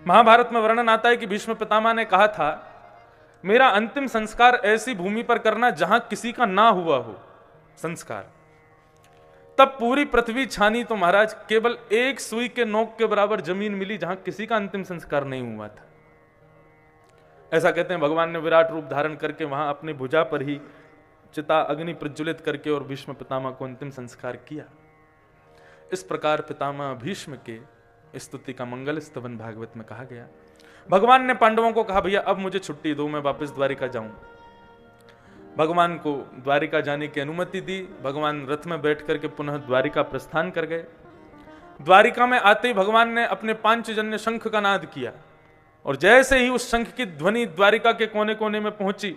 महाभारत में वर्णन आता है कि भीष्म पितामह ने कहा था, मेरा अंतिम संस्कार ऐसी भूमि पर करना जहां किसी का ना हुआ हो संस्कार। तब पूरी पृथ्वी छानी तो महाराज केवल एक सुई के नोक के बराबर जमीन मिली जहां किसी का अंतिम संस्कार नहीं हुआ था। ऐसा कहते हैं भगवान ने विराट रूप धारण करके वहां अपनी भुजा पर ही चिता अग्नि प्रज्वलित करके और भीष्म पितामह को अंतिम संस्कार किया। इस प्रकार पितामह भीष्म के स्तुति का मंगल स्तवन भागवत में कहा गया। भगवान ने पांडवों को कहा, भैया अब मुझे छुट्टी दो, मैं वापस द्वारिका जाऊं। भगवान को द्वारिका जाने की अनुमति दी। भगवान रथ में बैठ करके पुनः द्वारिका प्रस्थान कर गए। द्वारिका में आते ही भगवान ने अपने पांचजन्य शंख का नाद किया और जैसे ही उस शंख की ध्वनि द्वारिका के कोने कोने में पहुंची,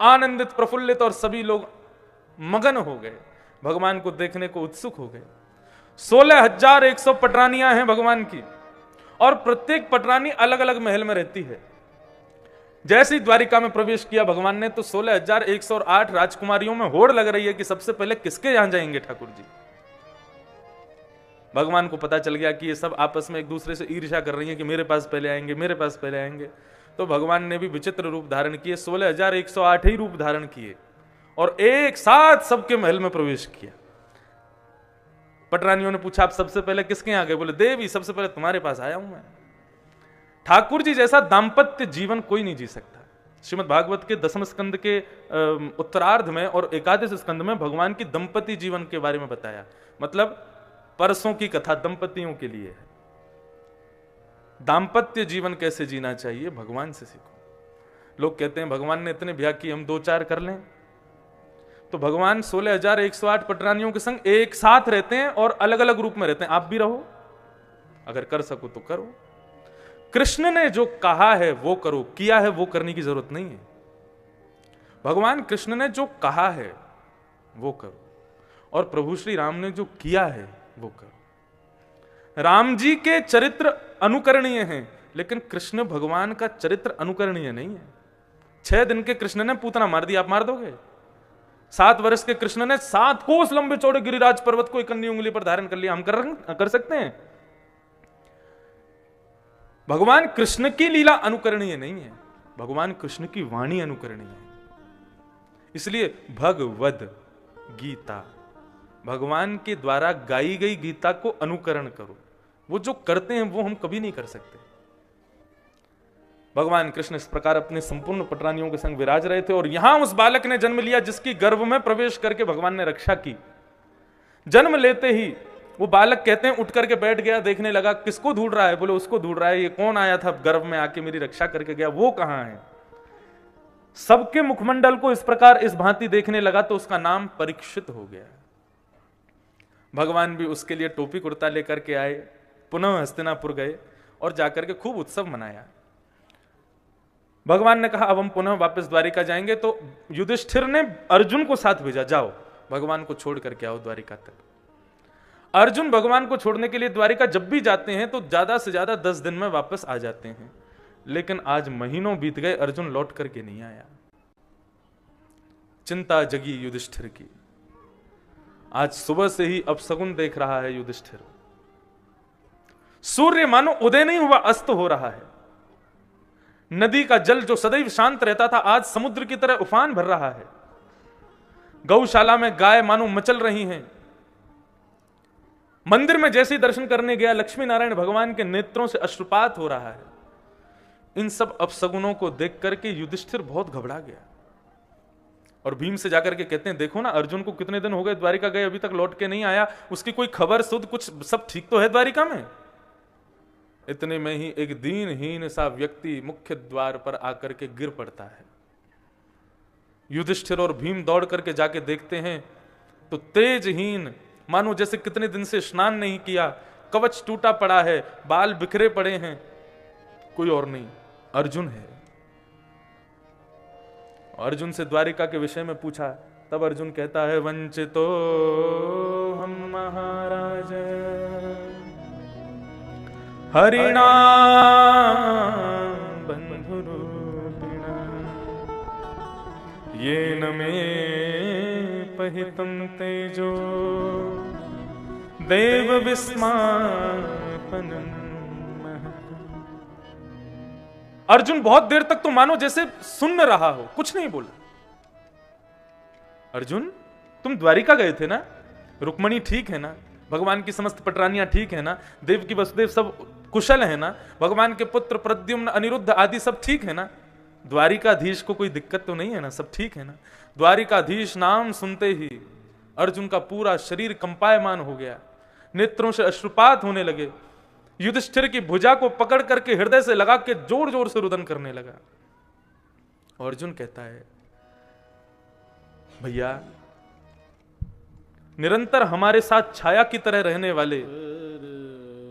आनंदित प्रफुल्लित और सभी लोग मगन हो गए, भगवान को देखने को उत्सुक हो गए। 16,100 पटरानियां हैं भगवान की और प्रत्येक पटरानी अलग अलग महल में रहती है। जैसे ही द्वारिका में प्रवेश किया भगवान ने तो 16,108 राजकुमारियों में होड़ लग रही है कि सबसे पहले किसके यहां जाएंगे ठाकुर जी। भगवान को पता चल गया कि ये सब आपस में एक दूसरे से ईर्ष्या कर रही है कि मेरे पास पहले आएंगे, मेरे पास पहले आएंगे। तो भगवान ने भी विचित्र रूप धारण किए, 16,108 ही रूप धारण किए और एक साथ सबके महल में प्रवेश किया। पटरानियों ने पूछा, आप सबसे पहले किसके यहां गए? बोले, देवी सबसे पहले तुम्हारे पास आया हूं मैं। ठाकुर जी जैसा दाम्पत्य जीवन कोई नहीं जी सकता। श्रीमद् भागवत के 10वें स्कंद के उत्तरार्ध में और 11वें स्कंद में भगवान की दंपति जीवन के बारे में बताया। मतलब परसों की कथा दंपतियों के लिए है। दाम्पत्य जीवन कैसे जीना चाहिए भगवान से सीखो। लोग कहते हैं भगवान ने इतने ब्याह किए, हम 2-4 कर लें। तो भगवान 16,108 पटरानियों के संग एक साथ रहते हैं और अलग अलग रूप में रहते हैं। आप भी रहो, अगर कर सको तो करो। कृष्ण ने जो कहा है वो करो, किया है वो करने की जरूरत नहीं है। भगवान कृष्ण ने जो कहा है वो करो और प्रभु श्री राम ने जो किया है वो करो। राम जी के चरित्र अनुकरणीय हैं, लेकिन कृष्ण भगवान का चरित्र अनुकरणीय नहीं है। 6 दिन के कृष्ण ने पूतना मार दिया, आप मार दोगे? 7 वर्ष के कृष्ण ने 7 कोस लंबे चौड़े गिरिराज पर्वत को 1 उंगली पर धारण कर लिया, हम कर सकते हैं? भगवान कृष्ण की लीला अनुकरणीय नहीं है, भगवान कृष्ण की वाणी अनुकरणीय है। इसलिए भगवद गीता, भगवान के द्वारा गाई गई गीता को अनुकरण करो। वो जो करते हैं वो हम कभी नहीं कर सकते। भगवान कृष्ण इस प्रकार अपने संपूर्ण पटरानियों के संग विराज रहे थे और यहां उस बालक ने जन्म लिया जिसकी गर्भ में प्रवेश करके भगवान ने रक्षा की। जन्म लेते ही वो बालक कहते हैं उठ करके बैठ गया, देखने लगा किसको ढूंढ रहा है? बोले, उसको ढूंढ रहा है। ये कौन आया था गर्भ में आके मेरी रक्षा करके गया, वो कहां है? सबके मुखमंडल को इस प्रकार इस भांति देखने लगा तो उसका नाम परीक्षित हो गया। भगवान भी उसके लिए टोपी कुर्ता लेकर के आए, पुनः हस्तिनापुर गए और जाकर के खूब उत्सव मनाया। भगवान ने कहा अब हम पुनः वापस द्वारिका जाएंगे, तो युधिष्ठिर ने अर्जुन को साथ भेजा, जाओ भगवान को छोड़ करके आओ द्वारिका तक। अर्जुन भगवान को छोड़ने के लिए द्वारिका जब भी जाते हैं तो ज्यादा से ज्यादा 10 दिन में वापस आ जाते हैं, लेकिन आज महीनों बीत गए, अर्जुन लौट करके नहीं आया। चिंता जगी युधिष्ठिर की। आज सुबह से ही अपशगुन देख रहा है युधिष्ठिर। सूर्य मानो उदय नहीं हुआ, अस्त हो रहा है। नदी का जल जो सदैव शांत रहता था आज समुद्र की तरह उफान भर रहा है। गौशाला में गाय मानो मचल रही हैं। मंदिर में जैसे ही दर्शन करने गया लक्ष्मी नारायण भगवान के नेत्रों से अश्रुपात हो रहा है। इन सब अपशगुनों को देख करके युधिष्ठिर बहुत घबरा गया और भीम से जाकर के कहते हैं, देखो ना अर्जुन को कितने दिन हो गए द्वारिका गए, अभी तक लौट के नहीं आया, उसकी कोई खबर सुध कुछ सब ठीक तो है द्वारिका में? इतने में ही एक दीनहीन सा व्यक्ति मुख्य द्वार पर आकर के गिर पड़ता है। युधिष्ठिर और भीम दौड़ करके जाके देखते हैं तो तेजहीन, मानो जैसे कितने दिन से स्नान नहीं किया, कवच टूटा पड़ा है, बाल बिखरे पड़े हैं, कोई और नहीं अर्जुन है। अर्जुन से द्वारिका के विषय में पूछा, तब अर्जुन कहता है, वंचितो हम महाराज हरिणा बंधुरूपिणा येन मे पहितं तेजो देव विस्मापनम। अर्जुन बहुत देर तक तो मानो जैसे सुन रहा हो, कुछ नहीं बोला। अर्जुन, तुम द्वारिका गए थे ना? रुक्मणी ठीक है ना? भगवान की समस्त पटरानियां ठीक है ना? देव की वसुदेव सब कुशल है ना? भगवान के पुत्र प्रद्युम्न अनिरुद्ध आदि सब ठीक है ना? द्वारिकाधीश को कोई दिक्कत तो नहीं है ना? सब ठीक है ना? द्वारिकाधीश नाम सुनते ही अर्जुन का पूरा शरीर कंपायमान हो गया, नेत्रों से अश्रुपात होने लगे। युधिष्ठिर की भुजा को पकड़ करके हृदय से लगा के जोर जोर से रुदन करने लगा। अर्जुन कहता है, भैया, निरंतर हमारे साथ छाया की तरह रहने वाले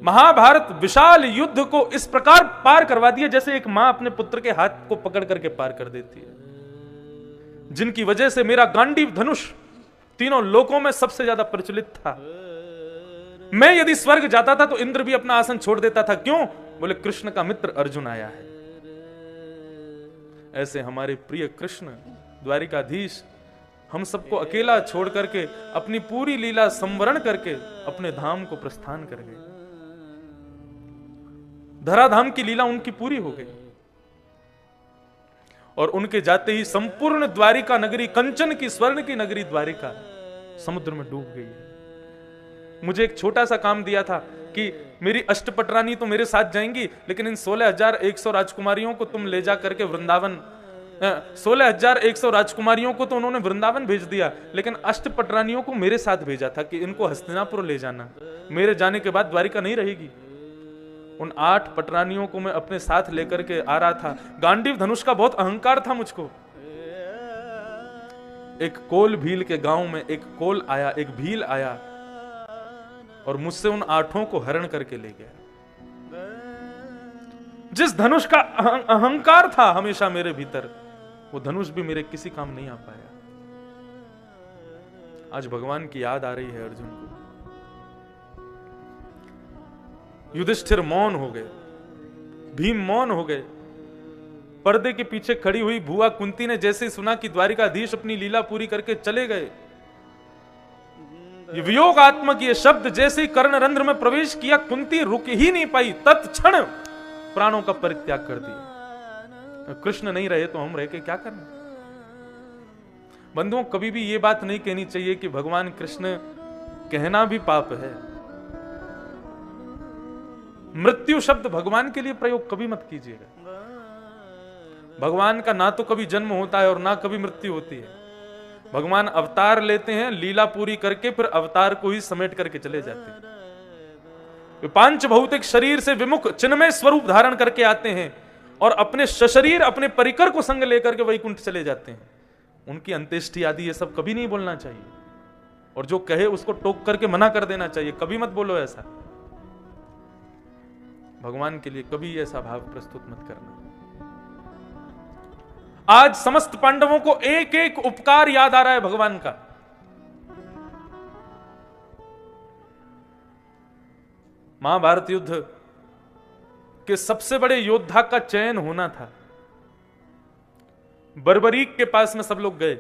महाभारत विशाल युद्ध को इस प्रकार पार करवा दिया जैसे एक मां अपने पुत्र के हाथ को पकड़ करके पार कर देती है, जिनकी वजह से मेरा गांडीव धनुष तीनों लोकों में सबसे ज्यादा प्रचलित था। मैं यदि स्वर्ग जाता था तो इंद्र भी अपना आसन छोड़ देता था। क्यों? बोले कृष्ण का मित्र अर्जुन आया है। ऐसे हमारे प्रिय कृष्ण द्वारिकाधीश हम सबको अकेला छोड़ करके अपनी पूरी लीला संवरण करके अपने धाम को प्रस्थान कर गए। धराधाम की लीला उनकी पूरी हो गई और उनके जाते ही संपूर्ण द्वारिका नगरी, कंचन की स्वर्ण की नगरी द्वारिका समुद्र में डूब गई है। मुझे एक छोटा सा काम दिया था कि मेरी अष्टपटरानी तो मेरे साथ जाएंगी, लेकिन इन 16,100 राजकुमारियों को तुम ले जा करके वृंदावन, 16,100 राजकुमारियों को तो उन्होंने वृंदावन भेज दिया, लेकिन अष्टपटरानियों को मेरे साथ भेजा था कि इनको हस्तिनापुर ले जाना। मेरे जाने के बाद द्वारिका नहीं रहेगी। उन 8 पटरानियों को मैं अपने साथ लेकर के आ रहा था। गांडीव धनुष का बहुत अहंकार था मुझको। एक कोल भील के गांव में एक कोल आया, एक भील आया और मुझसे उन 8 को हरण करके ले गया। जिस धनुष का अहंकार था हमेशा मेरे भीतर, वो धनुष भी मेरे किसी काम नहीं आ पाया। आज भगवान की याद आ रही है अर्जुन को। युधिष्ठिर मौन हो गए, भीम मौन हो गए। पर्दे के पीछे खड़ी हुई बुआ कुंती ने जैसे सुना कि द्वारिकाधीश अपनी लीला पूरी करके चले गए, वियोगात्मक ये शब्द जैसे ही कर्णरंध्र में प्रवेश किया, कुंती रुक ही नहीं पाई, तत्क्षण प्राणों का परित्याग कर दिया। कृष्ण नहीं रहे तो हम रह के क्या करना। बंधुओं, कभी भी ये बात नहीं कहनी चाहिए कि भगवान कृष्ण, कहना भी पाप है। मृत्यु शब्द भगवान के लिए प्रयोग कभी मत कीजिएगा। भगवान का ना तो कभी जन्म होता है और ना कभी मृत्यु होती है। भगवान अवतार लेते हैं, लीला पूरी करके फिर अवतार को ही समेट करके चले जाते हैं। वे पांच भौतिक शरीर से विमुख चिन्मय स्वरूप धारण करके आते हैं और अपने सशरीर, अपने परिकर को संग लेकर के वैकुंठ चले जाते हैं। उनकी अंत्येष्टि आदि ये सब कभी नहीं बोलना चाहिए, और जो कहे उसको टोक करके मना कर देना चाहिए। कभी मत बोलो ऐसा। भगवान के लिए कभी ऐसा भाव प्रस्तुत मत करना। आज समस्त पांडवों को एक एक उपकार याद आ रहा है भगवान का। महाभारत युद्ध के सबसे बड़े योद्धा का चयन होना था। बर्बरीक के पास में सब लोग गए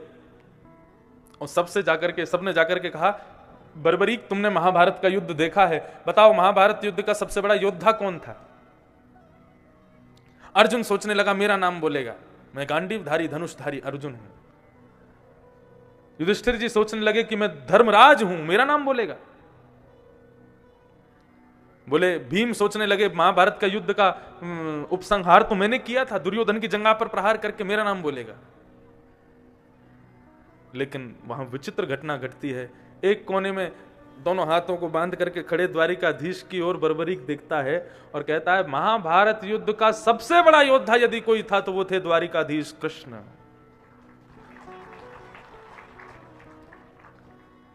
और सबने जाकर के कहा, बर्बरीक, तुमने महाभारत का युद्ध देखा है, बताओ महाभारत युद्ध का सबसे बड़ा योद्धा कौन था? अर्जुन सोचने लगा मेरा नाम बोलेगा, मैं गांडीवधारी धनुषधारी अर्जुन हूं। युधिष्ठिर जी सोचने लगे कि मैं धर्मराज हूं, मेरा नाम बोलेगा। बोले भीम सोचने लगे महाभारत का युद्ध का उपसंहार तो मैंने किया था, दुर्योधन की जंगा पर प्रहार करके, मेरा नाम बोलेगा। लेकिन वहां विचित्र घटना घटती है। एक कोने में दोनों हाथों को बांध करके खड़े द्वारिकाधीश की ओर बर्बरीक देखता है और कहता है, महाभारत युद्ध का सबसे बड़ा योद्धा यदि कोई था तो वो थे द्वारिकाधीश कृष्ण।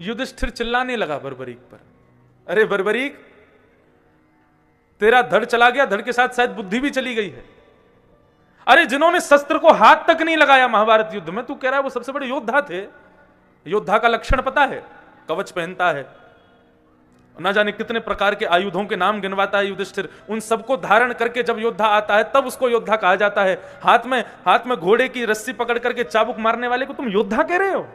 युधिष्ठिर चिल्लाने लगा बर्बरीक पर, अरे बर्बरीक, तेरा धड़ चला गया, धड़ के साथ शायद बुद्धि भी चली गई है। अरे जिन्होंने शस्त्र को हाथ तक नहीं लगाया महाभारत युद्ध में, तू कह रहा है वो सबसे बड़े योद्धा थे। योद्धा का लक्षण पता है? कवच पहनता है, ना जाने कितने प्रकार के आयुधों के नाम गिनवाता है युधिष्ठिर। उन सबको धारण करके जब योद्धा आता है तब उसको योद्धा कहा जाता है। हाथ में घोड़े की रस्सी पकड़ करके चाबुक मारने वाले को तुम योद्धा कह रहे हो?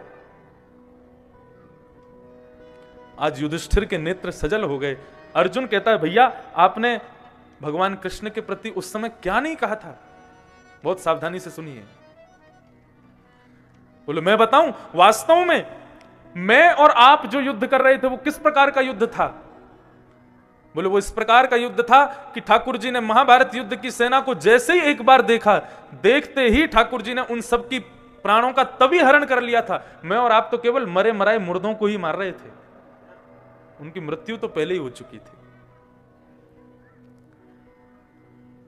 आज युधिष्ठिर के नेत्र सजल हो गए। अर्जुन कहता है भैया आपने भगवान कृष्ण के प्रति उस समय क्या नहीं कहा था? बहुत सावधानी से सुनिए। बोले मैं बताऊं, वास्तव में मैं और आप जो युद्ध कर रहे थे वो किस प्रकार का युद्ध था? बोले वो इस प्रकार का युद्ध था कि ठाकुर जी ने महाभारत युद्ध की सेना को जैसे ही एक बार देखा, देखते ही ठाकुर जी ने उन सबकी प्राणों का तभी हरण कर लिया था। मैं और आप तो केवल मरे मराए मुर्दों को ही मार रहे थे, उनकी मृत्यु तो पहले ही हो चुकी थी।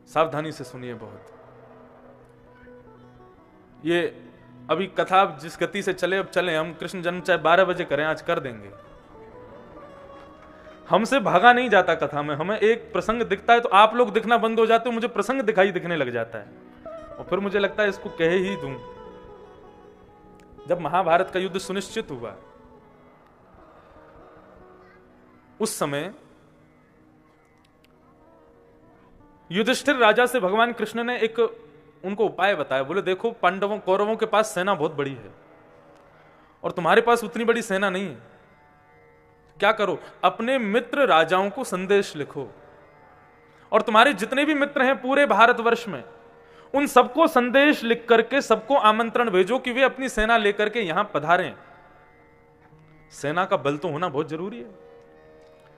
सावधानी से सुनिए बहुत। ये अभी कथा जिस गति से चले, अब चले, हम कृष्ण जन्म चाहे 12 बजे करें, आज कर देंगे। हमसे भागा नहीं जाता कथा में। हमें एक प्रसंग दिखता है तो आप लोग दिखना बंद हो जाते हो, मुझे प्रसंग दिखाई दिखने लग जाता है और फिर मुझे लगता है इसको कह ही दूं। जब महाभारत का युद्ध सुनिश्चित हुआ, उस समय युधिष्ठिर राजा से भगवान कृष्ण ने एक उनको उपाय बताया। बोले देखो, पांडवों कौरवों के पास सेना बहुत बड़ी है और तुम्हारे पास उतनी बड़ी सेना नहीं है। क्या करो, अपने मित्र राजाओं को संदेश लिखो और तुम्हारे जितने भी मित्र हैं पूरे भारतवर्ष में, उन सबको संदेश लिख करके सबको आमंत्रण भेजो कि वे अपनी सेना लेकर के यहां पधारें। सेना का बल तो होना बहुत जरूरी है।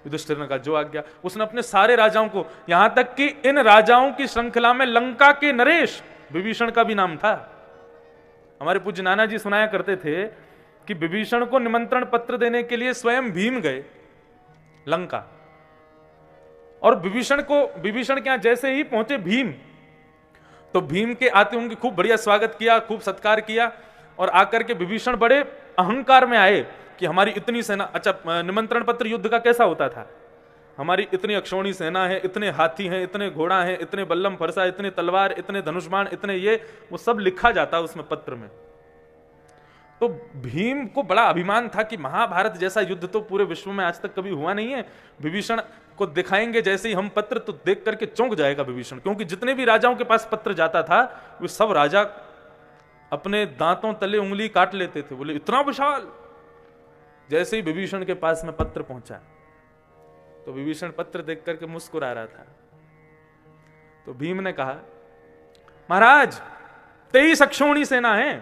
युधिष्ठिर ने कहा जो आज्ञा। उसने अपने सारे राजाओं को, यहां तक कि इन राजाओं की श्रृंखला में लंका के नरेश, विभीषण का भी नाम था। हमारे पूज्य नाना जी सुनाया करते थे कि विभीषण को निमंत्रण पत्र देने के लिए स्वयं भीम गए लंका, और विभीषण के यहां जैसे ही पहुंचे भीम, तो भीम के आते उनकी खूब बढ़िया स्वागत किया, खूब सत्कार किया और आकर के विभीषण बड़े अहंकार में आए कि हमारी इतनी सेना। अच्छा, निमंत्रण पत्र युद्ध का कैसा होता था? हमारी इतनी अक्षौणी सेना है, इतने हाथी हैं, इतने घोड़ा हैं, इतने बल्लम फरसा, इतने तलवार, इतने धनुष्बाण, इतने ये, वो सब लिखा जाता उसमें पत्र में। तो भीम को बड़ा अभिमान था कि महाभारत जैसा युद्ध तो पूरे विश्व में आज तक कभी हुआ नहीं है। विभीषण को दिखाएंगे जैसे ही हम पत्र, तो देख करके चौंक जाएगा विभीषण, क्योंकि जितने भी राजाओं के पास पत्र जाता था वे सब राजा अपने दांतों तले उंगली काट लेते थे। बोले इतना विशाल। जैसे ही विभीषण के पास में पत्र पहुंचा तो विभीषण पत्र देख करके मुस्कुरा रहा था। तो भीम ने कहा महाराज 23 अक्षौणी सेना है,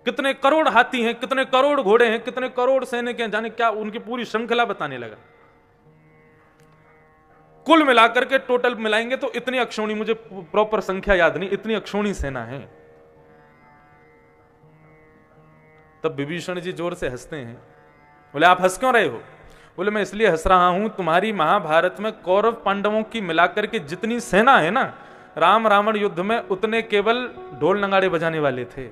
कितने करोड़ हाथी हैं, कितने करोड़ घोड़े हैं, कितने करोड़ सैनिक हैं, जाने क्या, उनकी पूरी श्रृंखला बताने लगा। कुल मिलाकर के टोटल मिलाएंगे तो इतनी अक्षौणी, मुझे प्रॉपर संख्या याद नहीं, इतनी अक्षौणी सेना है। तब विभीषण जी जोर से हंसते हैं। बोले आप हंस क्यों रहे हो? बोले मैं इसलिए हंस रहा हूं, तुम्हारी महाभारत में कौरव पांडवों की मिलाकर के जितनी सेना है ना, राम रावण युद्ध में उतने केवल ढोल नगाड़े बजाने वाले थे।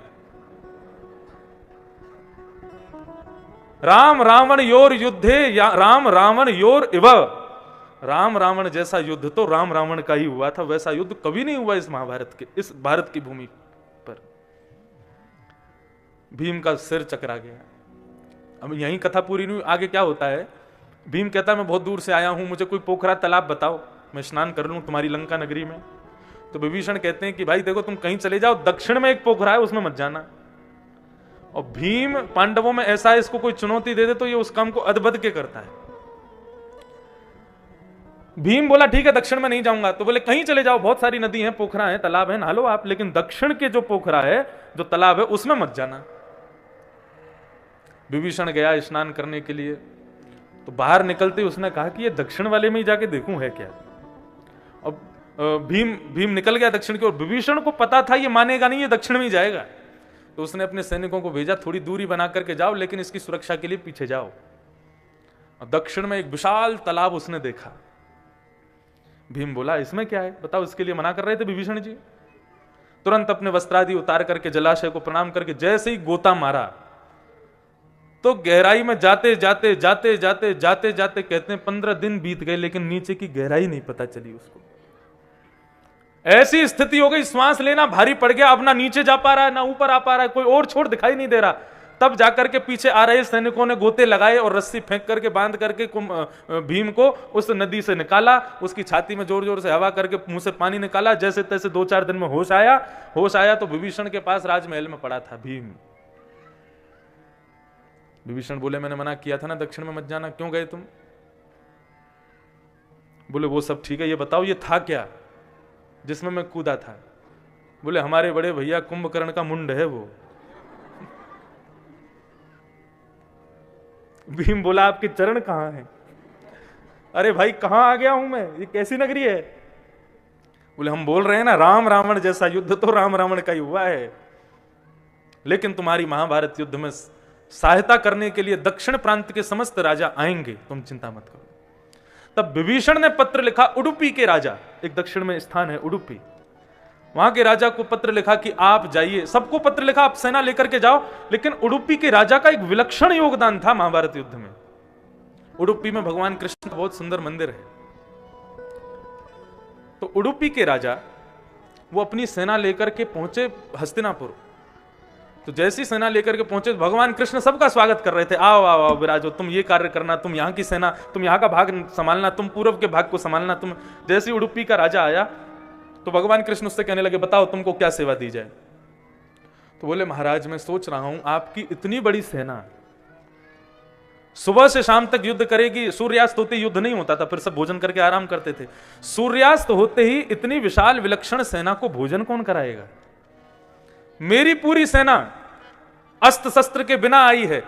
राम रावण योर युद्धे या राम रावण योर इव। राम रावण जैसा युद्ध तो राम रावण का ही हुआ था, वैसा युद्ध कभी नहीं हुआ इस महाभारत के, इस भारत की भूमि पर। भीम का सिर चकरा गया। अब यही कथा पूरी नहीं, आगे क्या होता है? भीम कहता है मैं बहुत दूर से आया हूं, मुझे कोई पोखरा तालाब बताओ, मैं स्नान कर लूं तुम्हारी लंका नगरी में। तो विभीषण कहते हैं कि भाई देखो, तुम कहीं चले जाओ, दक्षिण में एक पोखरा है, उसमें मत जाना। और भीम पांडवों में ऐसा है, इसको कोई चुनौती दे दे तो ये उस काम को अदबद के करता है। भीम बोला ठीक है, दक्षिण में नहीं जाऊंगा। तो बोले कहीं चले जाओ, बहुत सारी नदी हैं, पोखरा है, तालाब है, नहा लो आप, लेकिन दक्षिण के जो पोखरा है, जो तालाब है, उसमें मत जाना। विभीषण गया स्नान करने के लिए, तो बाहर निकलते उसने कहा कि ये दक्षिण वाले में ही जाके देखूं है क्या। अब भीम निकल गया दक्षिण की ओर। विभीषण को पता था ये मानेगा नहीं, ये दक्षिण में ही जाएगा। तो उसने अपने सैनिकों को भेजा, थोड़ी दूरी बना करके जाओ, लेकिन इसकी सुरक्षा के लिए पीछे जाओ। और दक्षिण में एक विशाल तालाब उसने देखा। भीम बोला इसमें क्या है बताओ, इसके लिए मना कर रहे थे विभीषण जी। तुरंत अपने वस्त्रादि उतार करके जलाशय को प्रणाम करके जैसे ही गोता मारा, तो गहराई में जाते जाते जाते जाते जाते जाते कहते हैं 15 दिन बीत गए, लेकिन नीचे की गहराई नहीं पता चली उसको। ऐसी स्थिति हो गई, श्वास लेना भारी पड़ गया, अब ना नीचे जा पा रहा है, ना ऊपर आ पा रहा है, कोई और छोर दिखाई नहीं दे रहा। तब जाकर के पीछे आ रहे सैनिकों ने गोते लगाए और रस्सी फेंक करके बांध करके भीम को उस नदी से निकाला, उसकी छाती में जोर जोर से हवा करके मुंह से पानी निकाला। जैसे तैसे 2-4 दिन में होश आया तो विभीषण के पास राजमहल में पड़ा था भीम। विभीषण बोले मैंने मना किया था ना दक्षिण में मत जाना, क्यों गए तुम? बोले वो सब ठीक है, ये बताओ ये था क्या जिसमें मैं कूदा था? बोले हमारे बड़े भैया कुंभकर्ण का मुंड है वो। भीम बोला आपके चरण कहां हैं? अरे भाई कहां आ गया हूं मैं, ये कैसी नगरी है? बोले हम बोल रहे हैं ना राम रावण जैसा युद्ध तो राम रावण का ही हुआ है, लेकिन तुम्हारी महाभारत युद्ध में सहायता करने के लिए दक्षिण प्रांत के समस्त राजा आएंगे, तुम चिंता मत करो। तब विभीषण ने पत्र लिखा उडुपी के राजा, एक दक्षिण में स्थान है उडुपी, वहां के राजा को पत्र लिखा कि आप जाइए, सबको पत्र लिखा आप सेना लेकर के जाओ। लेकिन उडुपी के राजा का एक विलक्षण योगदान था महाभारत युद्ध में। उडुपी में भगवान कृष्ण का बहुत सुंदर मंदिर है। तो उडुपी के राजा वो अपनी सेना लेकर के पहुंचे हस्तिनापुर। तो जैसी सेना लेकर के पहुंचे भगवान कृष्ण सबका स्वागत कर रहे थे, आओ आओ आओ विराजो, तुम ये कार्य करना, तुम यहाँ की सेना, तुम यहाँ का भाग संभालना, तुम पूर्व के भाग को संभालना। तुम जैसे उडुपी का राजा आया तो भगवान कृष्ण उससे कहने लगे बताओ तुमको क्या सेवा दी जाए? तो बोले महाराज मैं सोच रहा हूं आपकी इतनी बड़ी सेना सुबह से शाम तक युद्ध करेगी, सूर्यास्त होते युद्ध नहीं होता था, फिर सब भोजन करके आराम करते थे। सूर्यास्त होते ही इतनी विशाल विलक्षण सेना को भोजन कौन कराएगा? मेरी पूरी सेना अस्त्र शस्त्र के बिना आई है,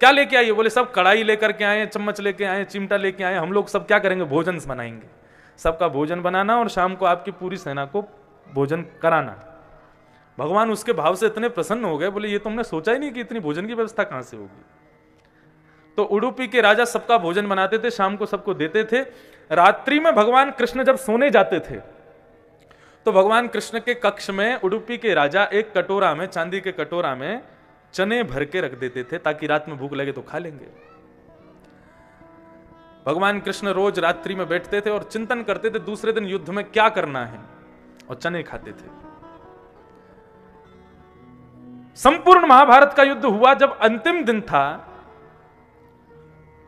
क्या लेके आई है? बोले सब कढ़ाई लेकर के आए, चम्मच लेके आए, चिमटा लेके आए, हम लोग सब क्या करेंगे? भोजन बनाएंगे, सबका भोजन बनाना और शाम को आपकी पूरी सेना को भोजन कराना। भगवान उसके भाव से इतने प्रसन्न हो गए, बोले ये तुमने सोचा ही नहीं कि इतनी भोजन की व्यवस्था कहां से होगी। तो उडुपी के राजा सबका भोजन बनाते थे, शाम को सबको देते थे। रात्रि में भगवान कृष्ण जब सोने जाते थे तो भगवान कृष्ण के कक्ष में उडुपी के राजा एक कटोरा में, चांदी के कटोरा में चने भर के रख देते थे ताकि रात में भूख लगे तो खा लेंगे। भगवान कृष्ण रोज रात्रि में बैठते थे और चिंतन करते थे दूसरे दिन युद्ध में क्या करना है, और चने खाते थे। संपूर्ण महाभारत का युद्ध हुआ, जब अंतिम दिन था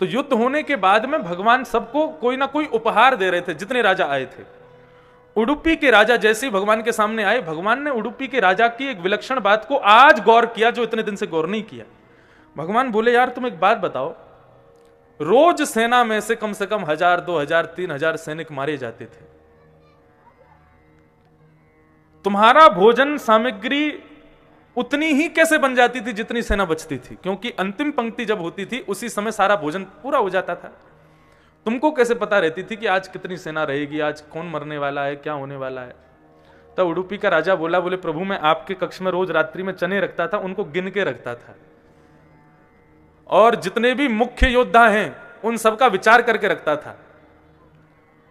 तो युद्ध होने के बाद में भगवान सबको कोई ना कोई उपहार दे रहे थे, जितने राजा आए थे। उडुपी के राजा जैसे ही भगवान के सामने आए, भगवान ने उडुपी के राजा की एक विलक्षण बात को आज गौर किया जो इतने दिन से गौर नहीं किया। भगवान बोले यार तुम एक बात बताओ, रोज सेना में से कम 1000, 2000, 3000 सैनिक मारे जाते थे, तुम्हारा भोजन सामग्री उतनी ही कैसे बन जाती थी जितनी सेना बचती थी? क्योंकि अंतिम पंक्ति जब होती थी उसी समय सारा भोजन पूरा हो जाता था। तुमको कैसे पता रहती थी कि आज कितनी सेना रहेगी, आज कौन मरने वाला है, क्या होने वाला है? तब उडुपी का राजा बोला, बोले प्रभु मैं आपके कक्ष में रोज रात्रि में चने रखता था, उनको गिन के रखता था, और जितने भी मुख्य योद्धा हैं उन सबका विचार करके रखता था।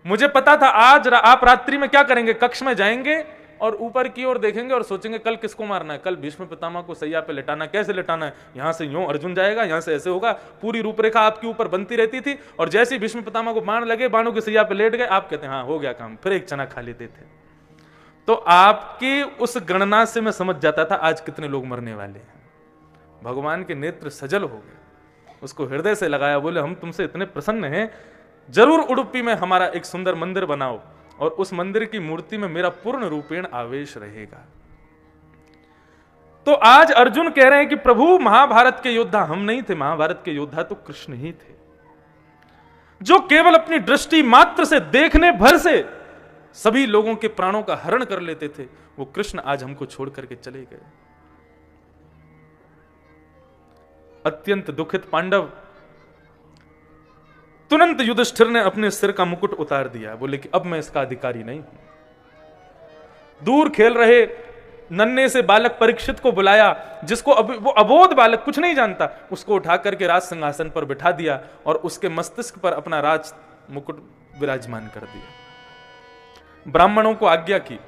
मुझे पता था आज आप रात्रि में क्या करेंगे, कक्ष में जाएंगे और ऊपर की ओर देखेंगे और सोचेंगे कल किसको मारना है, कल भीष्म पितामह को सैया पे लेटाना, कैसे लेटाना है, यहां से यूं अर्जुन जाएगा, यहां से ऐसे होगा। पूरी रूपरेखा आपके ऊपर बनती रहती थी, और जैसे ही भीष्म पितामह को बाण लगे, बाणों की सैया पे लेट गए, आप कहते हैं हाँ हो गया काम, फिर एक चना खा लेते थे। तो आपकी उस गणना से मैं समझ जाता था आज कितने लोग मरने वाले हैं। भगवान के नेत्र सजल हो गए, उसको हृदय से लगाया, बोले हम तुमसे इतने प्रसन्न हैं, जरूर उडुपी में हमारा एक सुंदर मंदिर बनाओ और उस मंदिर की मूर्ति में मेरा पूर्ण रूपेण आवेश रहेगा। तो आज अर्जुन कह रहे हैं कि प्रभु महाभारत के योद्धा हम नहीं थे, महाभारत के योद्धा तो कृष्ण ही थे, जो केवल अपनी दृष्टि मात्र से, देखने भर से सभी लोगों के प्राणों का हरण कर लेते थे। वो कृष्ण आज हमको छोड़ करके चले गए। अत्यंत दुखित पांडव, तुरंत युधिष्ठिर ने अपने सिर का मुकुट उतार दिया, बोले कि अब मैं इसका अधिकारी नहीं हूं। दूर खेल रहे नन्हे से बालक परीक्षित को बुलाया, जिसको वो अबोध बालक कुछ नहीं जानता, उसको उठा करके राज सिंहासन पर बिठा दिया और उसके मस्तिष्क पर अपना राज मुकुट विराजमान कर दिया। ब्राह्मणों को आज्ञा की,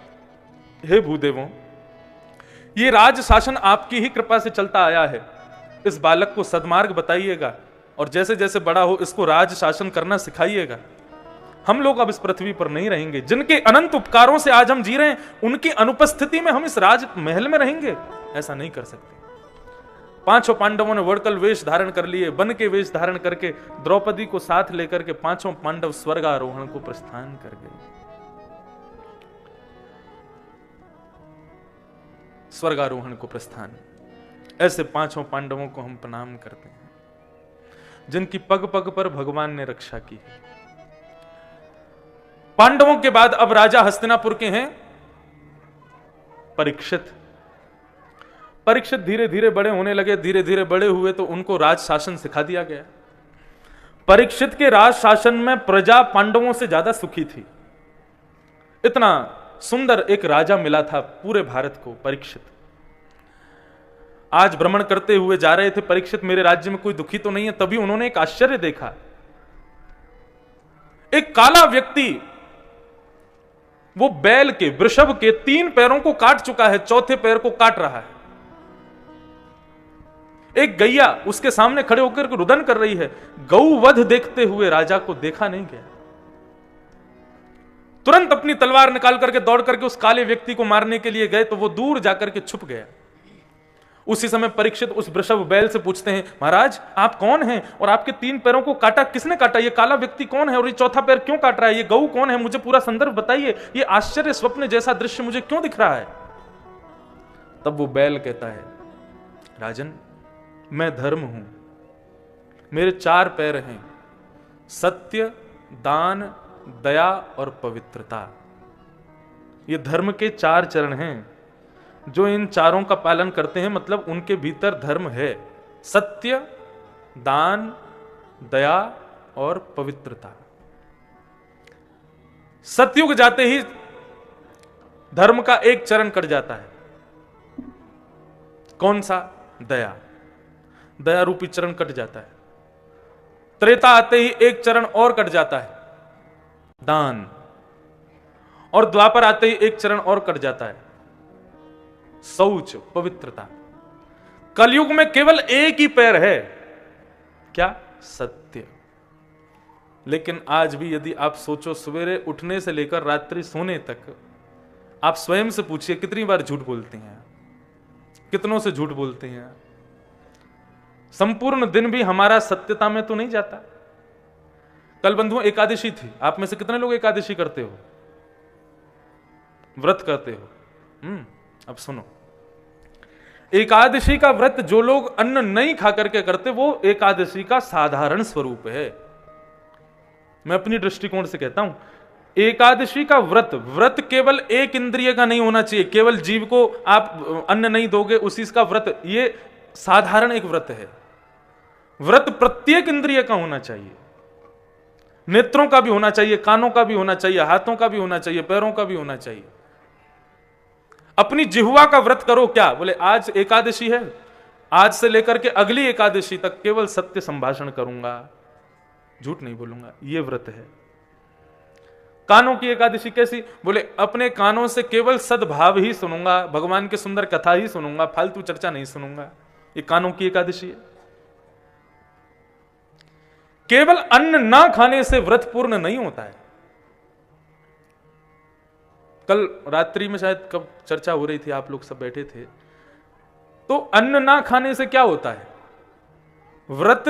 हे भूदेवों, ये राज शासन आपकी ही कृपा से चलता आया है, इस बालक को सद्मार्ग बताइएगा और जैसे जैसे बड़ा हो इसको राज शासन करना सिखाइएगा। हम लोग अब इस पृथ्वी पर नहीं रहेंगे, जिनके अनंत उपकारों से आज हम जी रहे हैं, उनकी अनुपस्थिति में हम इस राज महल में रहेंगे? ऐसा नहीं कर सकते। पांचों पांडवों ने वर्कल वेश धारण कर लिए, वन के वेश धारण करके द्रौपदी को साथ लेकर के पांचों पांडव स्वर्गारोहण को प्रस्थान कर गए। स्वर्गारोहण को प्रस्थान, ऐसे पांचों पांडवों को हम प्रणाम करते हैं। जिनकी पग पग पर भगवान ने रक्षा की है। पांडवों के बाद अब राजा हस्तिनापुर के हैं परीक्षित। परीक्षित धीरे धीरे बड़े होने लगे, धीरे धीरे बड़े हुए तो उनको राज शासन सिखा दिया गया। परीक्षित के राज शासन में प्रजा पांडवों से ज्यादा सुखी थी। इतना सुंदर एक राजा मिला था पूरे भारत को परीक्षित। आज भ्रमण करते हुए जा रहे थे परीक्षित, मेरे राज्य में कोई दुखी तो नहीं है। तभी उन्होंने एक आश्चर्य देखा, एक काला व्यक्ति वो बैल के, वृषभ के 3 पैरों को काट चुका है, चौथे पैर को काट रहा है। एक गैया उसके सामने खड़े होकर रुदन कर रही है। गौवध देखते हुए राजा को देखा नहीं गया। तुरंत अपनी तलवार निकाल करके दौड़ करके उस काले व्यक्ति को मारने के लिए गए तो वो दूर जाकर के छुप गया। उसी समय परीक्षित उस वृषभ बैल से पूछते हैं, महाराज आप कौन हैं और आपके 3 पैरों को काटा किसने काटा? ये काला व्यक्ति कौन है और ये चौथा पैर क्यों काट रहा है? ये गऊ कौन है? मुझे पूरा संदर्भ बताइए। ये आश्चर्य स्वप्न जैसा दृश्य मुझे क्यों दिख रहा है? तब वो बैल कहता है, राजन मैं धर्म हूं, मेरे 4 पैर हैं, सत्य, दान, दया और पवित्रता। ये धर्म के 4 चरण हैं। जो इन चारों का पालन करते हैं मतलब उनके भीतर धर्म है। सत्य, दान, दया और पवित्रता। सतयुग जाते ही धर्म का एक चरण कट जाता है। कौन सा? दया। दया रूपी चरण कट जाता है। त्रेता आते ही एक चरण और कट जाता है, दान। और द्वापर आते ही एक चरण और कट जाता है, शौच, पवित्रता। कलयुग में केवल एक ही पैर है, क्या? सत्य। लेकिन आज भी यदि आप सोचो, सवेरे उठने से लेकर रात्रि सोने तक आप स्वयं से पूछिए कितनी बार झूठ बोलते हैं, कितनों से झूठ बोलते हैं। संपूर्ण दिन भी हमारा सत्यता में तो नहीं जाता। कल बंधुओं एकादशी थी, आप में से कितने लोग एकादशी करते हो, व्रत करते हो? अब सुनो, एकादशी का व्रत जो लोग अन्न नहीं खा करके करते वो एकादशी का साधारण स्वरूप है। मैं अपनी दृष्टिकोण से कहता हूं, एकादशी का व्रत केवल एक इंद्रिय का नहीं होना चाहिए, केवल जीव को आप अन्न नहीं दोगे उसी का व्रत, ये साधारण एक व्रत है। व्रत प्रत्येक इंद्रिय का होना चाहिए, नेत्रों का भी होना चाहिए, कानों का भी होना चाहिए, हाथों का भी होना चाहिए, पैरों का भी होना चाहिए। अपनी जिह्वा का व्रत करो। क्या बोले? आज एकादशी है, आज से लेकर के अगली एकादशी तक केवल सत्य संभाषण करूंगा, झूठ नहीं बोलूंगा, यह व्रत है। कानों की एकादशी कैसी? बोले अपने कानों से केवल सद्भाव ही सुनूंगा, भगवान की सुंदर कथा ही सुनूंगा, फालतू चर्चा नहीं सुनूंगा। ये कानों की एकादशी है। केवल अन्न ना खाने से व्रत पूर्ण नहीं होता है। कल रात्रि में शायद कब चर्चा हो रही थी, आप लोग सब बैठे थे, तो अन्न ना खाने से क्या होता है? व्रत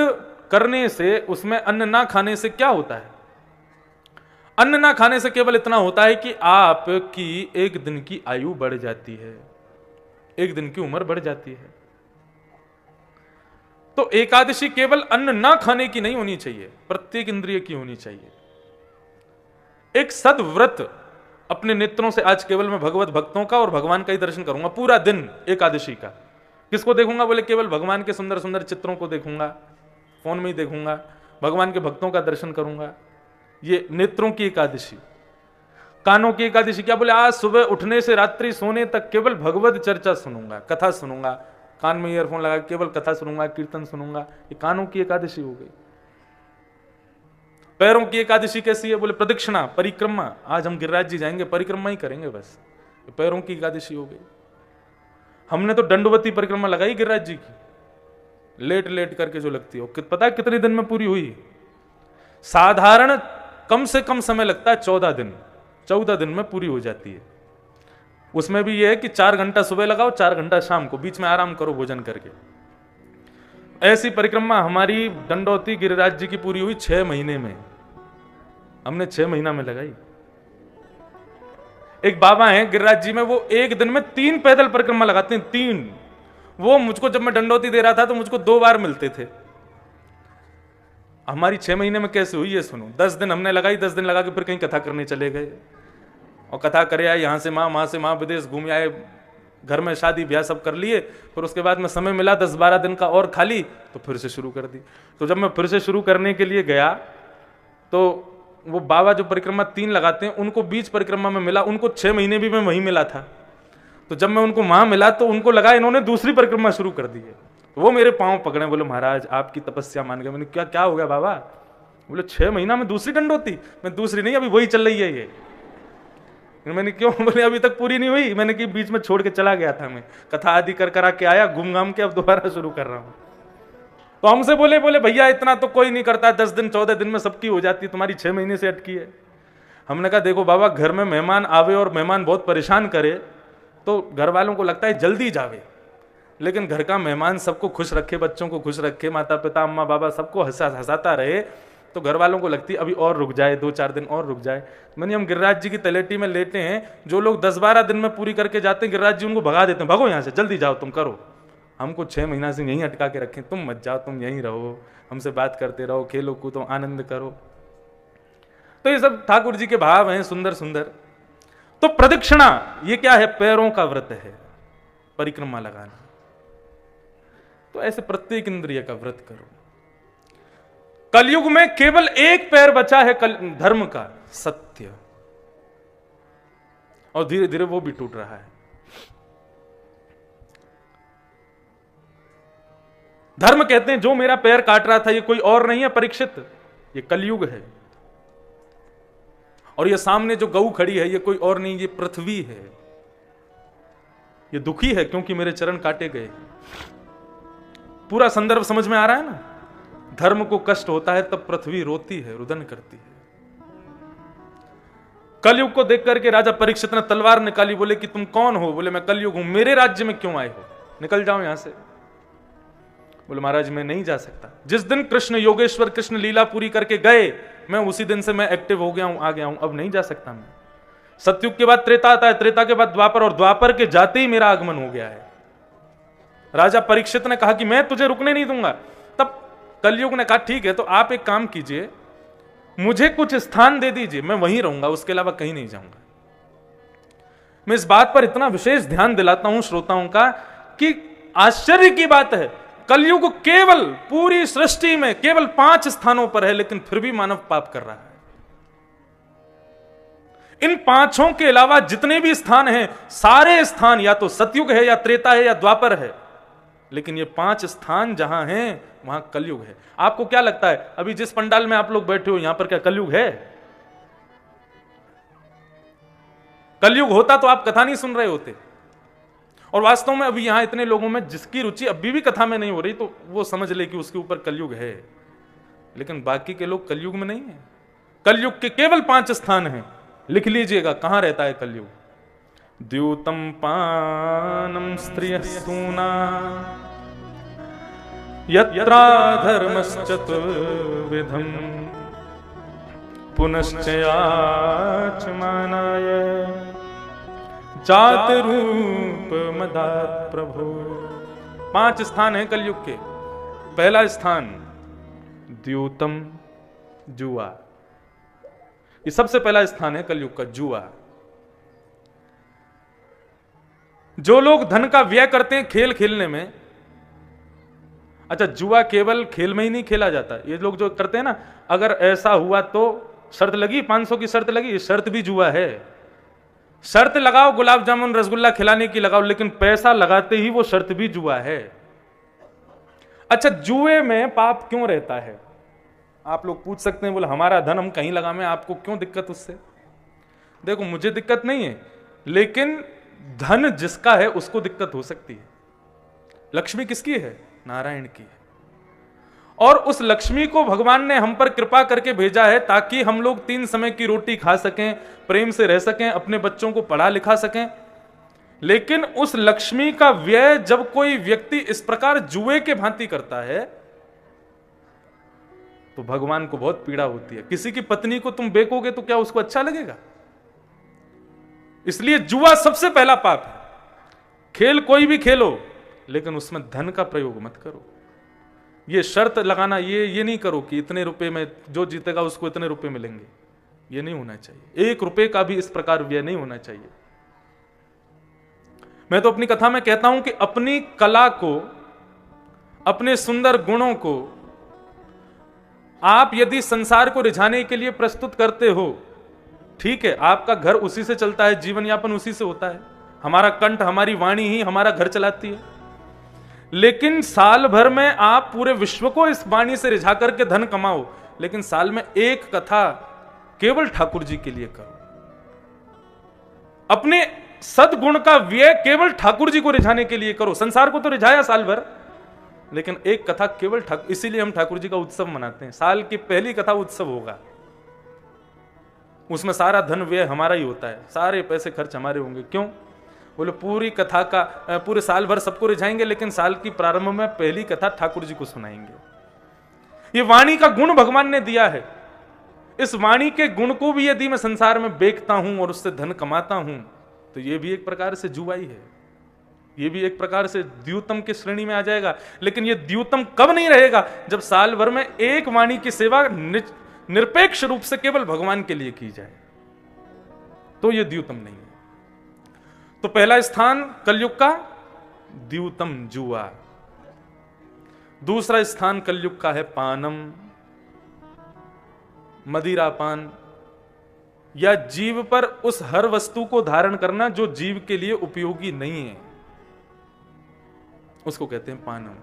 करने से, उसमें अन्न ना खाने से क्या होता है? अन्न ना खाने से केवल इतना होता है कि आपकी एक दिन की आयु बढ़ जाती है, एक दिन की उम्र बढ़ जाती है। तो एकादशी केवल अन्न ना खाने की नहीं होनी चाहिए, प्रत्येक इंद्रिय की होनी चाहिए। एक सद्व्रत अपने नेत्रों से, आज केवल मैं भगवत भक्तों का और भगवान का ही दर्शन करूंगा पूरा दिन एकादशी का। किसको देखूंगा? बोले केवल भगवान के सुंदर सुंदर चित्रों को देखूंगा, फोन में ही देखूंगा, भगवान के भक्तों का दर्शन करूंगा। ये नेत्रों की एकादशी। कानों की एकादशी क्या? बोले आज सुबह उठने से रात्रि सोने तक केवल भगवत चर्चा सुनूंगा, कथा सुनूंगा, कान में ईयरफोन लगा केवल कथा सुनूंगा, कीर्तन सुनूंगा। ये कानों की एकादशी हो गई। पैरों की एकादशी कैसी है? बोले प्रदक्षिणा, परिक्रमा। आज हम गिरिराज जी जाएंगे, परिक्रमा ही करेंगे बस। पैरों की एकादशी हो गई। हमने तो दंडवती परिक्रमा लगाई गिरिराज जी की, लेट लेट करके जो लगती है, पता है कितने दिन में पूरी हुई? साधारण कम से कम समय लगता है 14 दिन, 14 दिन में पूरी हो जाती है। उसमें भी यह है कि 4 घंटा सुबह लगाओ, 4 घंटा शाम को, बीच में आराम करो भोजन करके। ऐसी परिक्रमा हमारी दंडौती गिरिराज जी की पूरी हुई 6 महीने में। हमने 6 महीना में लगाई। एक बाबा हैं गिरिराज जी में, वो एक दिन में 3 पैदल परिक्रमा लगाते हैं, 3। वो मुझको जब मैं दंडौती दे रहा था तो मुझको 2 बार मिलते थे। हमारी 6 महीने में कैसे हुई ये सुनो। 10 दिन हमने लगाई, 10 दिन लगा के फिर कहीं कथा करने चले गए और कथा करे आए, यहाँ से वहाँ से वहाँ, विदेश घूम आए, घर में शादी ब्याह सब कर लिए। फिर उसके बाद में समय मिला 10-12 दिन का और खाली, तो फिर से शुरू कर दी। तो जब मैं फिर से शुरू करने के लिए गया तो वो बाबा जो परिक्रमा 3 लगाते हैं उनको बीच परिक्रमा में मिला, उनको 6 महीने भी मैं वहीं मिला था। तो जब मैं उनको वहां मिला तो उनको लगा इन्होंने दूसरी परिक्रमा शुरू कर दी है। वो मेरे पांव पकड़े, बोले महाराज आपकी तपस्या मान गए। मैंने क्या हो गया बाबा? बोले 6 महीना में दूसरी दंडोती। मैं दूसरी नहीं, अभी वही चल रही है ये। मैंने क्यों? बोले अभी तक पूरी नहीं हुई। मैंने कि बीच में छोड़ के चला गया था, मैं कथा आदि कर करा के आया, घूम घाम के अब दोबारा शुरू कर रहा हूं। तो हमसे बोले भैया इतना तो कोई नहीं करता, 10 दिन 14 दिन में सबकी हो जाती है, तुम्हारी 6 महीने से अटकी है। हमने कहा देखो बाबा, घर में मेहमान आवे और मेहमान बहुत परेशान करे तो घर वालों को लगता है जल्दी जावे, लेकिन घर का मेहमान सबको खुश रखे, बच्चों को खुश रखे, माता पिता अम्मा बाबा सबको हंसाता रहे, तो घर वालों को लगती है अभी और रुक जाए, 2-4 दिन और रुक जाए। मैंने हम गिरिराज जी की तलेटी में लेटे हैं, जो लोग 10-12 दिन में पूरी करके जाते हैं गिरिराज जी उनको भगा देते हैं, भागो यहाँ से, जल्दी जाओ तुम करो। हमको 6 महीना से यहीं अटका के रखें, तुम मत जाओ, तुम यहीं रहो, हमसे बात करते रहो, खेलो कूदो, आनंद करो। तो ये सब ठाकुर जी के भाव हैं सुंदर सुंदर। तो प्रदक्षिणा ये क्या है? पैरों का व्रत है, परिक्रमा लगाना। तो ऐसे प्रत्येक इंद्रिय का व्रत करो। कलयुग में केवल एक पैर बचा है धर्म का, सत्य, और धीरे धीरे वो भी टूट रहा है। धर्म कहते हैं जो मेरा पैर काट रहा था ये कोई और नहीं है परीक्षित, ये कलयुग है। और ये सामने जो गऊ खड़ी है ये कोई और नहीं, ये पृथ्वी है। ये दुखी है क्योंकि मेरे चरण काटे गए। पूरा संदर्भ समझ में आ रहा है ना? धर्म को कष्ट होता है तब पृथ्वी रोती है, रुदन करती है। कलयुग को देख करके राजा परीक्षित ने तलवार निकाली, बोले कि तुम कौन हो? बोले मैं कलयुग हूं, मेरे राज्य में क्यों आए हो? निकल जाओ यहां से। बोले महाराज मैं नहीं जा सकता। जिस दिन कृष्ण योगेश्वर कृष्ण लीला पूरी करके गए, मैं उसी दिन से मैं एक्टिव हो गया हूं, आ गया हूं, अब नहीं जा सकता मैं। सतयुग के बाद त्रेता आता है, त्रेता के बाद द्वापर, और द्वापर के जाते ही मेरा आगमन हो गया है। राजा परीक्षित ने कहा कि मैं तुझे रुकने नहीं दूंगा। तब कलयुग ने कहा ठीक है, तो आप एक काम कीजिए, मुझे कुछ स्थान दे दीजिए, मैं वहीं रहूंगा, उसके अलावा कहीं नहीं जाऊंगा। मैं इस बात पर इतना विशेष ध्यान दिलाता हूं श्रोताओं का कि आश्चर्य की बात है, कलयुग केवल पूरी सृष्टि में केवल 5 स्थानों पर है, लेकिन फिर भी मानव पाप कर रहा है। इन 5 के अलावा जितने भी स्थान हैं, सारे स्थान या तो सतयुग है, या त्रेता है, या द्वापर है, लेकिन ये 5 स्थान जहां हैं वहां कलयुग है। आपको क्या लगता है अभी जिस पंडाल में आप लोग बैठे हो यहां पर क्या कलयुग है? कलयुग होता तो आप कथा नहीं सुन रहे होते। और वास्तव में अभी यहां इतने लोगों में जिसकी रुचि अभी भी कथा में नहीं हो रही, तो वो समझ ले कि उसके ऊपर कलयुग है, लेकिन बाकी के लोग कलयुग में नहीं है। कलयुग के केवल 5 स्थान हैं, लिख लीजिएगा कहां रहता है कलयुग। द्यूतम पानम स्त्रियस्तूना यत्रा धर्मश्चतुर्विधम पुनश्चयाचमानाय जात रूप मदात प्रभु। 5 स्थान हैं कलयुग के। पहला स्थान द्यूतम, जुआ। ये सबसे पहला स्थान है कलयुग का, जुआ। जो लोग धन का व्यय करते हैं खेल खेलने में, अच्छा जुआ केवल खेल में ही नहीं खेला जाता, ये लोग जो करते हैं ना, अगर ऐसा हुआ तो शर्त लगी, 500 की शर्त लगी, ये शर्त भी जुआ है। शर्त लगाओ गुलाब जामुन रसगुल्ला खिलाने की लगाओ, लेकिन पैसा लगाते ही वो शर्त भी जुआ है। अच्छा जुए में पाप क्यों रहता है? आप लोग पूछ सकते हैं, बोले हमारा धन हम कहीं लगाएं, आपको क्यों दिक्कत उससे? देखो मुझे दिक्कत नहीं है, लेकिन धन जिसका है उसको दिक्कत हो सकती है। लक्ष्मी किसकी है? नारायण की है। और उस लक्ष्मी को भगवान ने हम पर कृपा करके भेजा है ताकि हम लोग 3 समय की रोटी खा सकें, प्रेम से रह सकें, अपने बच्चों को पढ़ा लिखा सकें। लेकिन उस लक्ष्मी का व्यय जब कोई व्यक्ति इस प्रकार जुए के भांति करता है तो भगवान को बहुत पीड़ा होती है। किसी की पत्नी को तुम बेकोगे तो क्या उसको अच्छा लगेगा? इसलिए जुआ सबसे पहला पाप है। खेल कोई भी खेलो, लेकिन उसमें धन का प्रयोग मत करो। ये शर्त लगाना, ये नहीं करो कि इतने रुपए में जो जीतेगा उसको इतने रुपए मिलेंगे, ये नहीं होना चाहिए। 1 रुपए का भी इस प्रकार व्यय नहीं होना चाहिए। मैं तो अपनी कथा में कहता हूं कि अपनी कला को, अपने सुंदर गुणों को आप यदि संसार को रिझाने के लिए प्रस्तुत करते हो, ठीक है, आपका घर उसी से चलता है, जीवन यापन उसी से होता है, हमारा कंठ, हमारी वाणी ही हमारा घर चलाती है। लेकिन साल भर में आप पूरे विश्व को इस वाणी से रिझा करके धन कमाओ, लेकिन साल में एक कथा केवल ठाकुर जी के लिए करो। अपने सद्गुण का व्यय केवल ठाकुर जी को रिझाने के लिए करो। संसार को तो रिझाया साल भर, लेकिन एक कथा केवल ठाकुर, इसीलिए हम ठाकुर जी का उत्सव मनाते हैं। साल की पहली कथा उत्सव होगा, उसमें सारा धन व्यय हमारा ही होता है, सारे पैसे खर्च हमारे होंगे। क्यों? बोले पूरी कथा का, पूरे साल भर सबको रिझाएंगे, लेकिन साल की प्रारंभ में पहली कथा ठाकुर जी को सुनाएंगे। ये वाणी का गुण भगवान ने दिया है। इस वाणी के गुण को भी यदि मैं संसार में बेचता हूं और उससे धन कमाता हूं, तो ये भी एक प्रकार से जुआई है, ये भी एक प्रकार से द्यूतम की श्रेणी में आ जाएगा। लेकिन ये द्यूतम कब नहीं रहेगा? जब साल भर में एक वाणी की सेवा निरपेक्ष रूप से केवल भगवान के लिए की जाए, तो ये द्यूतम नहीं है। तो पहला स्थान कलयुग का द्यूतम, जुआ। दूसरा स्थान कलयुग का है पानम, मदिरा पान, या जीव पर उस हर वस्तु को धारण करना जो जीव के लिए उपयोगी नहीं है, उसको कहते हैं पानम।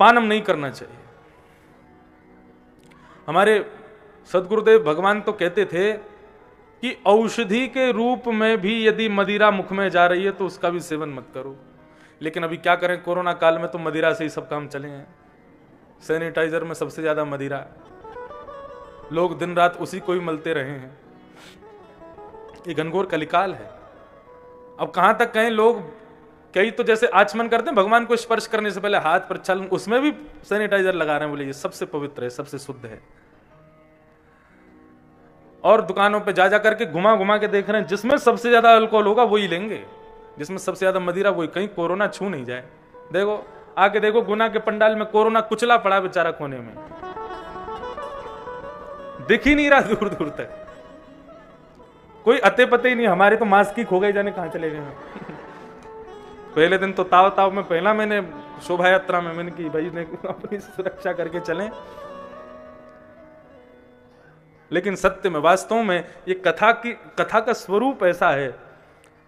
पानम नहीं करना चाहिए। हमारे सदगुरुदेव भगवान तो कहते थे कि औषधि के रूप में भी यदि मदिरा मुख में जा रही है तो उसका भी सेवन मत करो। लेकिन अभी क्या करें, कोरोना काल में तो मदिरा से ही सब काम चले हैं। सैनिटाइजर में सबसे ज्यादा मदिरा, लोग दिन रात उसी को ही मलते रहे हैं। ये घनघोर कलिकाल है। अब कहां तक कहें, लोग कई तो जैसे आचमन करते हैं, भगवान को स्पर्श करने से पहले हाथ पर छल, उसमें भी सैनिटाइजर लगा रहे हैं, बोले ये सबसे पवित्र है, सबसे शुद्ध है। और दुकानों पे जा करके घुमा घुमा के देख रहे हैं, जिसमें सबसे ज्यादा अल्कोहल होगा वही लेंगे, जिसमें सबसे ज्यादा मदिरा वही, कहीं कोरोना छू नहीं जाए। देखो आके देखो, गुना के पंडाल में कोरोना कुचला पड़ा बेचारा कोने में, दिख ही नहीं रहा दूर दूर तक, कोई अते पते ही नहीं। हमारे तो मास्क ही खो गए, जाने कहां चले गए। पहले दिन तो ताव ताव में पहला मैंने शोभा यात्रा में मैंने की, भाई ने अपनी सुरक्षा करके चलें। लेकिन सत्य में, वास्तव में ये कथा का स्वरूप ऐसा है।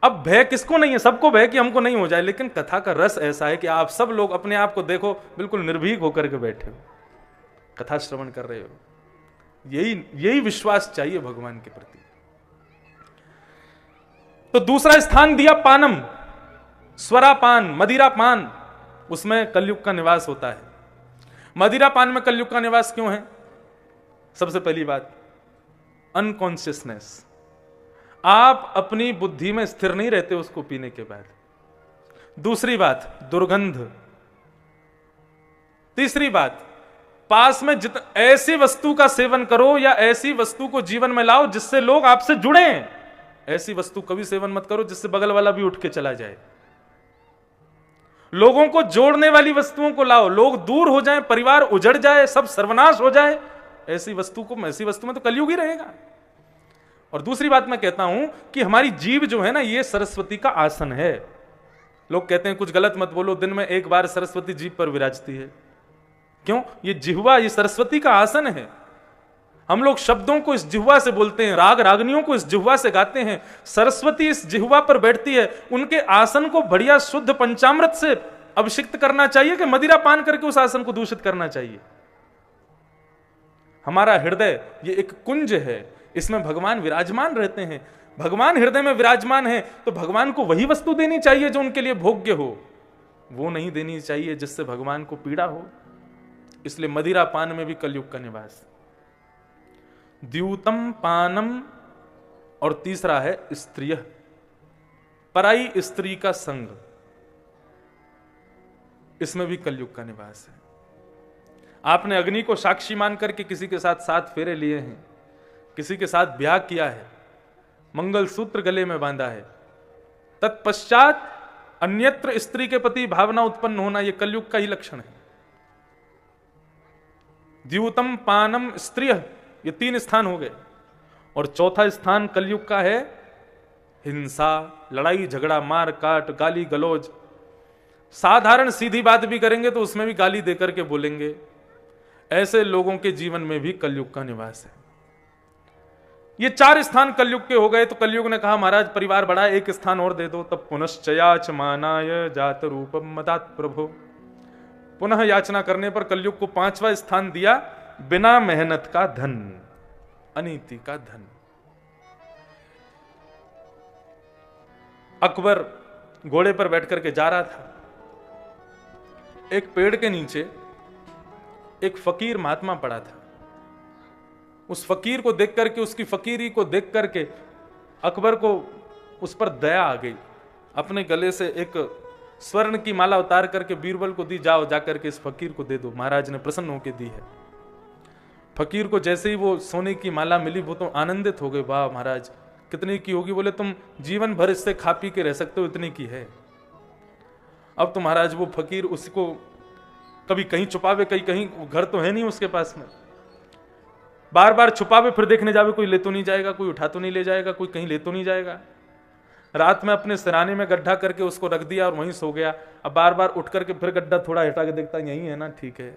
अब भय किसको नहीं है? सबको भय कि हमको नहीं हो जाए, लेकिन कथा का रस ऐसा है कि आप सब लोग अपने आप को देखो, बिल्कुल निर्भीक होकर के बैठे हो, कथा श्रवण कर रहे हो। यही विश्वास चाहिए भगवान के प्रति। तो दूसरा स्थान दिया पानम, स्वरापान, मदिरा पान, उसमें कलयुग का निवास होता है। मदिरा पान में कलयुग का निवास क्यों है? सबसे पहली बात, अनकॉन्शियसनेस। आप अपनी बुद्धि में स्थिर नहीं रहते उसको पीने के बाद। दूसरी बात, दुर्गंध। तीसरी बात, पास में ऐसी वस्तु का सेवन करो या ऐसी वस्तु को जीवन में लाओ जिससे लोग आपसे जुड़े। ऐसी वस्तु कभी सेवन मत करो जिससे बगल वाला भी उठ के चला जाए। लोगों को जोड़ने वाली वस्तुओं को लाओ, लोग दूर हो जाएं, परिवार उजड़ जाए, सब सर्वनाश हो जाए, ऐसी वस्तु में तो कलयुग ही रहेगा। और दूसरी बात मैं कहता हूं कि हमारी जीभ जो है ना, ये सरस्वती का आसन है। लोग कहते हैं कुछ गलत मत बोलो, दिन में एक बार सरस्वती जीभ पर विराजती है। क्यों? ये जिह्वा, ये सरस्वती का आसन है। हम लोग शब्दों को इस जिह्वा से बोलते हैं, राग रागनियों को इस जिह्वा से गाते हैं। सरस्वती इस जिह्वा पर बैठती है। उनके आसन को बढ़िया शुद्ध पंचामृत से अभिषिक्त करना चाहिए कि मदिरा पान करके उस आसन को दूषित करना चाहिए? हमारा हृदय ये एक कुंज है, इसमें भगवान विराजमान रहते हैं। भगवान हृदय में विराजमान है तो भगवान को वही वस्तु देनी चाहिए जो उनके लिए भोग्य हो, वो नहीं देनी चाहिए जिससे भगवान को पीड़ा हो। इसलिए मदिरा पान में भी कलयुग का निवास। द्यूतम पानम, और तीसरा है स्त्रिय, पराई स्त्री का संग, इसमें भी कलयुग का निवास है। आपने अग्नि को साक्षी मान करके किसी के साथ 7 फेरे लिए हैं, किसी के साथ ब्याह किया है, मंगलसूत्र गले में बांधा है, तत्पश्चात अन्यत्र स्त्री के प्रति भावना उत्पन्न होना, यह कलयुग का ही लक्षण है। द्यूतम पानम स्त्रिय, ये 3 स्थान हो गए। और चौथा स्थान कलयुग का है हिंसा, लड़ाई झगड़ा, मार काट, गाली गलौज। साधारण सीधी बात भी करेंगे तो उसमें भी गाली देकर के बोलेंगे। ऐसे लोगों के जीवन में भी कलयुग का निवास है। ये 4 स्थान कलयुग के हो गए। तो कलयुग ने कहा महाराज परिवार बड़ा, एक स्थान और दे दो। तब पुनश्चयाच मानाय जात रूपम मदात प्रभो, पुनः याचना करने पर कलयुग को 5वां स्थान दिया, बिना मेहनत का धन, अनीति का धन। अकबर घोड़े पर बैठ करके जा रहा था। एक पेड़ के नीचे एक फकीर महात्मा पड़ा था। उस फकीर को देख करके, उसकी फकीरी को देख करके अकबर को उस पर दया आ गई। अपने गले से एक स्वर्ण की माला उतार करके बीरबल को दी, जाओ जाकर के इस फकीर को दे दो। महाराज ने प्रसन्न होकर दी है। फकीर को जैसे ही वो सोने की माला मिली, वो तो आनंदित हो गए। वाह महाराज, कितने की होगी? बोले तुम जीवन भर इससे खा पी के रह सकते हो, इतनी की है। अब तो महाराज वो फकीर उसको कभी कहीं छुपावे, कहीं, घर तो है नहीं उसके पास में, बार बार छुपावे, फिर देखने जावे कोई ले तो नहीं जाएगा, कोई उठा तो नहीं ले जाएगा, कोई कहीं ले तो नहीं जाएगा। रात में अपने सिराने में गड्ढा करके उसको रख दिया और वहीं सो गया। अब बार बार उठ करके फिर गड्ढा थोड़ा हटा के देखता है, यही है ना, ठीक है,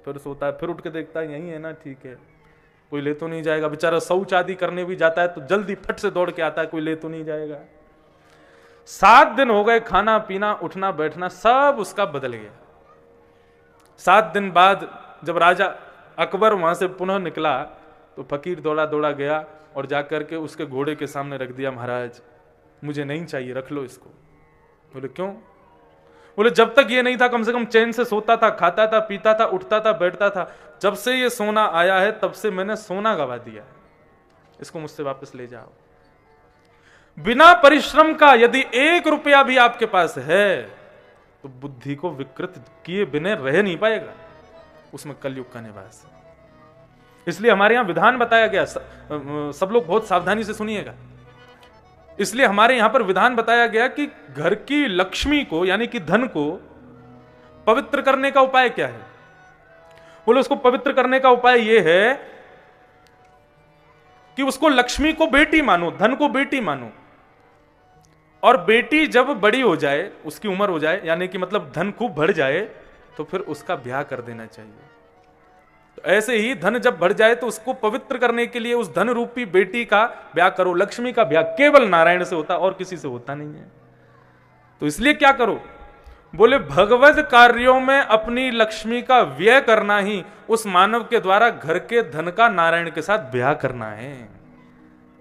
फिर सोता है, फिर उठ के देखता है, यही है ना, ठीक है, कोई ले तो नहीं जाएगा। बेचारा शौच आदि करने भी जाता है तो जल्दी फट से दौड़ के आता है, कोई ले तो नहीं जाएगा। 7 दिन हो गए, खाना पीना उठना बैठना सब उसका बदल गया। 7 दिन बाद जब राजा अकबर वहां से पुनः निकला तो फकीर दौड़ा दौड़ा गया और जाकर के उसके घोड़े के सामने रख दिया। महाराज मुझे नहीं चाहिए, रख लो इसको। बोले क्यों? बोले जब तक ये नहीं था कम से कम चैन से सोता था, खाता था, पीता था, उठता था, बैठता था। जब से ये सोना आया है तब से मैंने सोना गवा दिया है, इसको मुझसे वापस ले जाओ। बिना परिश्रम का यदि 1 रुपया भी आपके पास है तो बुद्धि को विकृत किए बिना रह नहीं पाएगा, उसमें कलयुग का निवास है। इसलिए हमारे यहां विधान बताया गया, सब लोग बहुत सावधानी से सुनिएगा। इसलिए हमारे यहां पर विधान बताया गया कि घर की लक्ष्मी को यानी कि धन को पवित्र करने का उपाय क्या है। बोले उसको पवित्र करने का उपाय यह है कि उसको लक्ष्मी को बेटी मानो, धन को बेटी मानो। और बेटी जब बड़ी हो जाए, उसकी उम्र हो जाए, यानी कि मतलब धन खूब बढ़ जाए, तो फिर उसका ब्याह कर देना चाहिए। तो ऐसे ही धन जब बढ़ जाए तो उसको पवित्र करने के लिए उस धन रूपी बेटी का ब्याह करो। लक्ष्मी का ब्याह केवल नारायण से होता, और किसी से होता नहीं है। तो इसलिए क्या करो? बोले भगवत कार्यों में अपनी लक्ष्मी का व्यय करना ही उस मानव के द्वारा घर के धन का नारायण के साथ ब्याह करना है।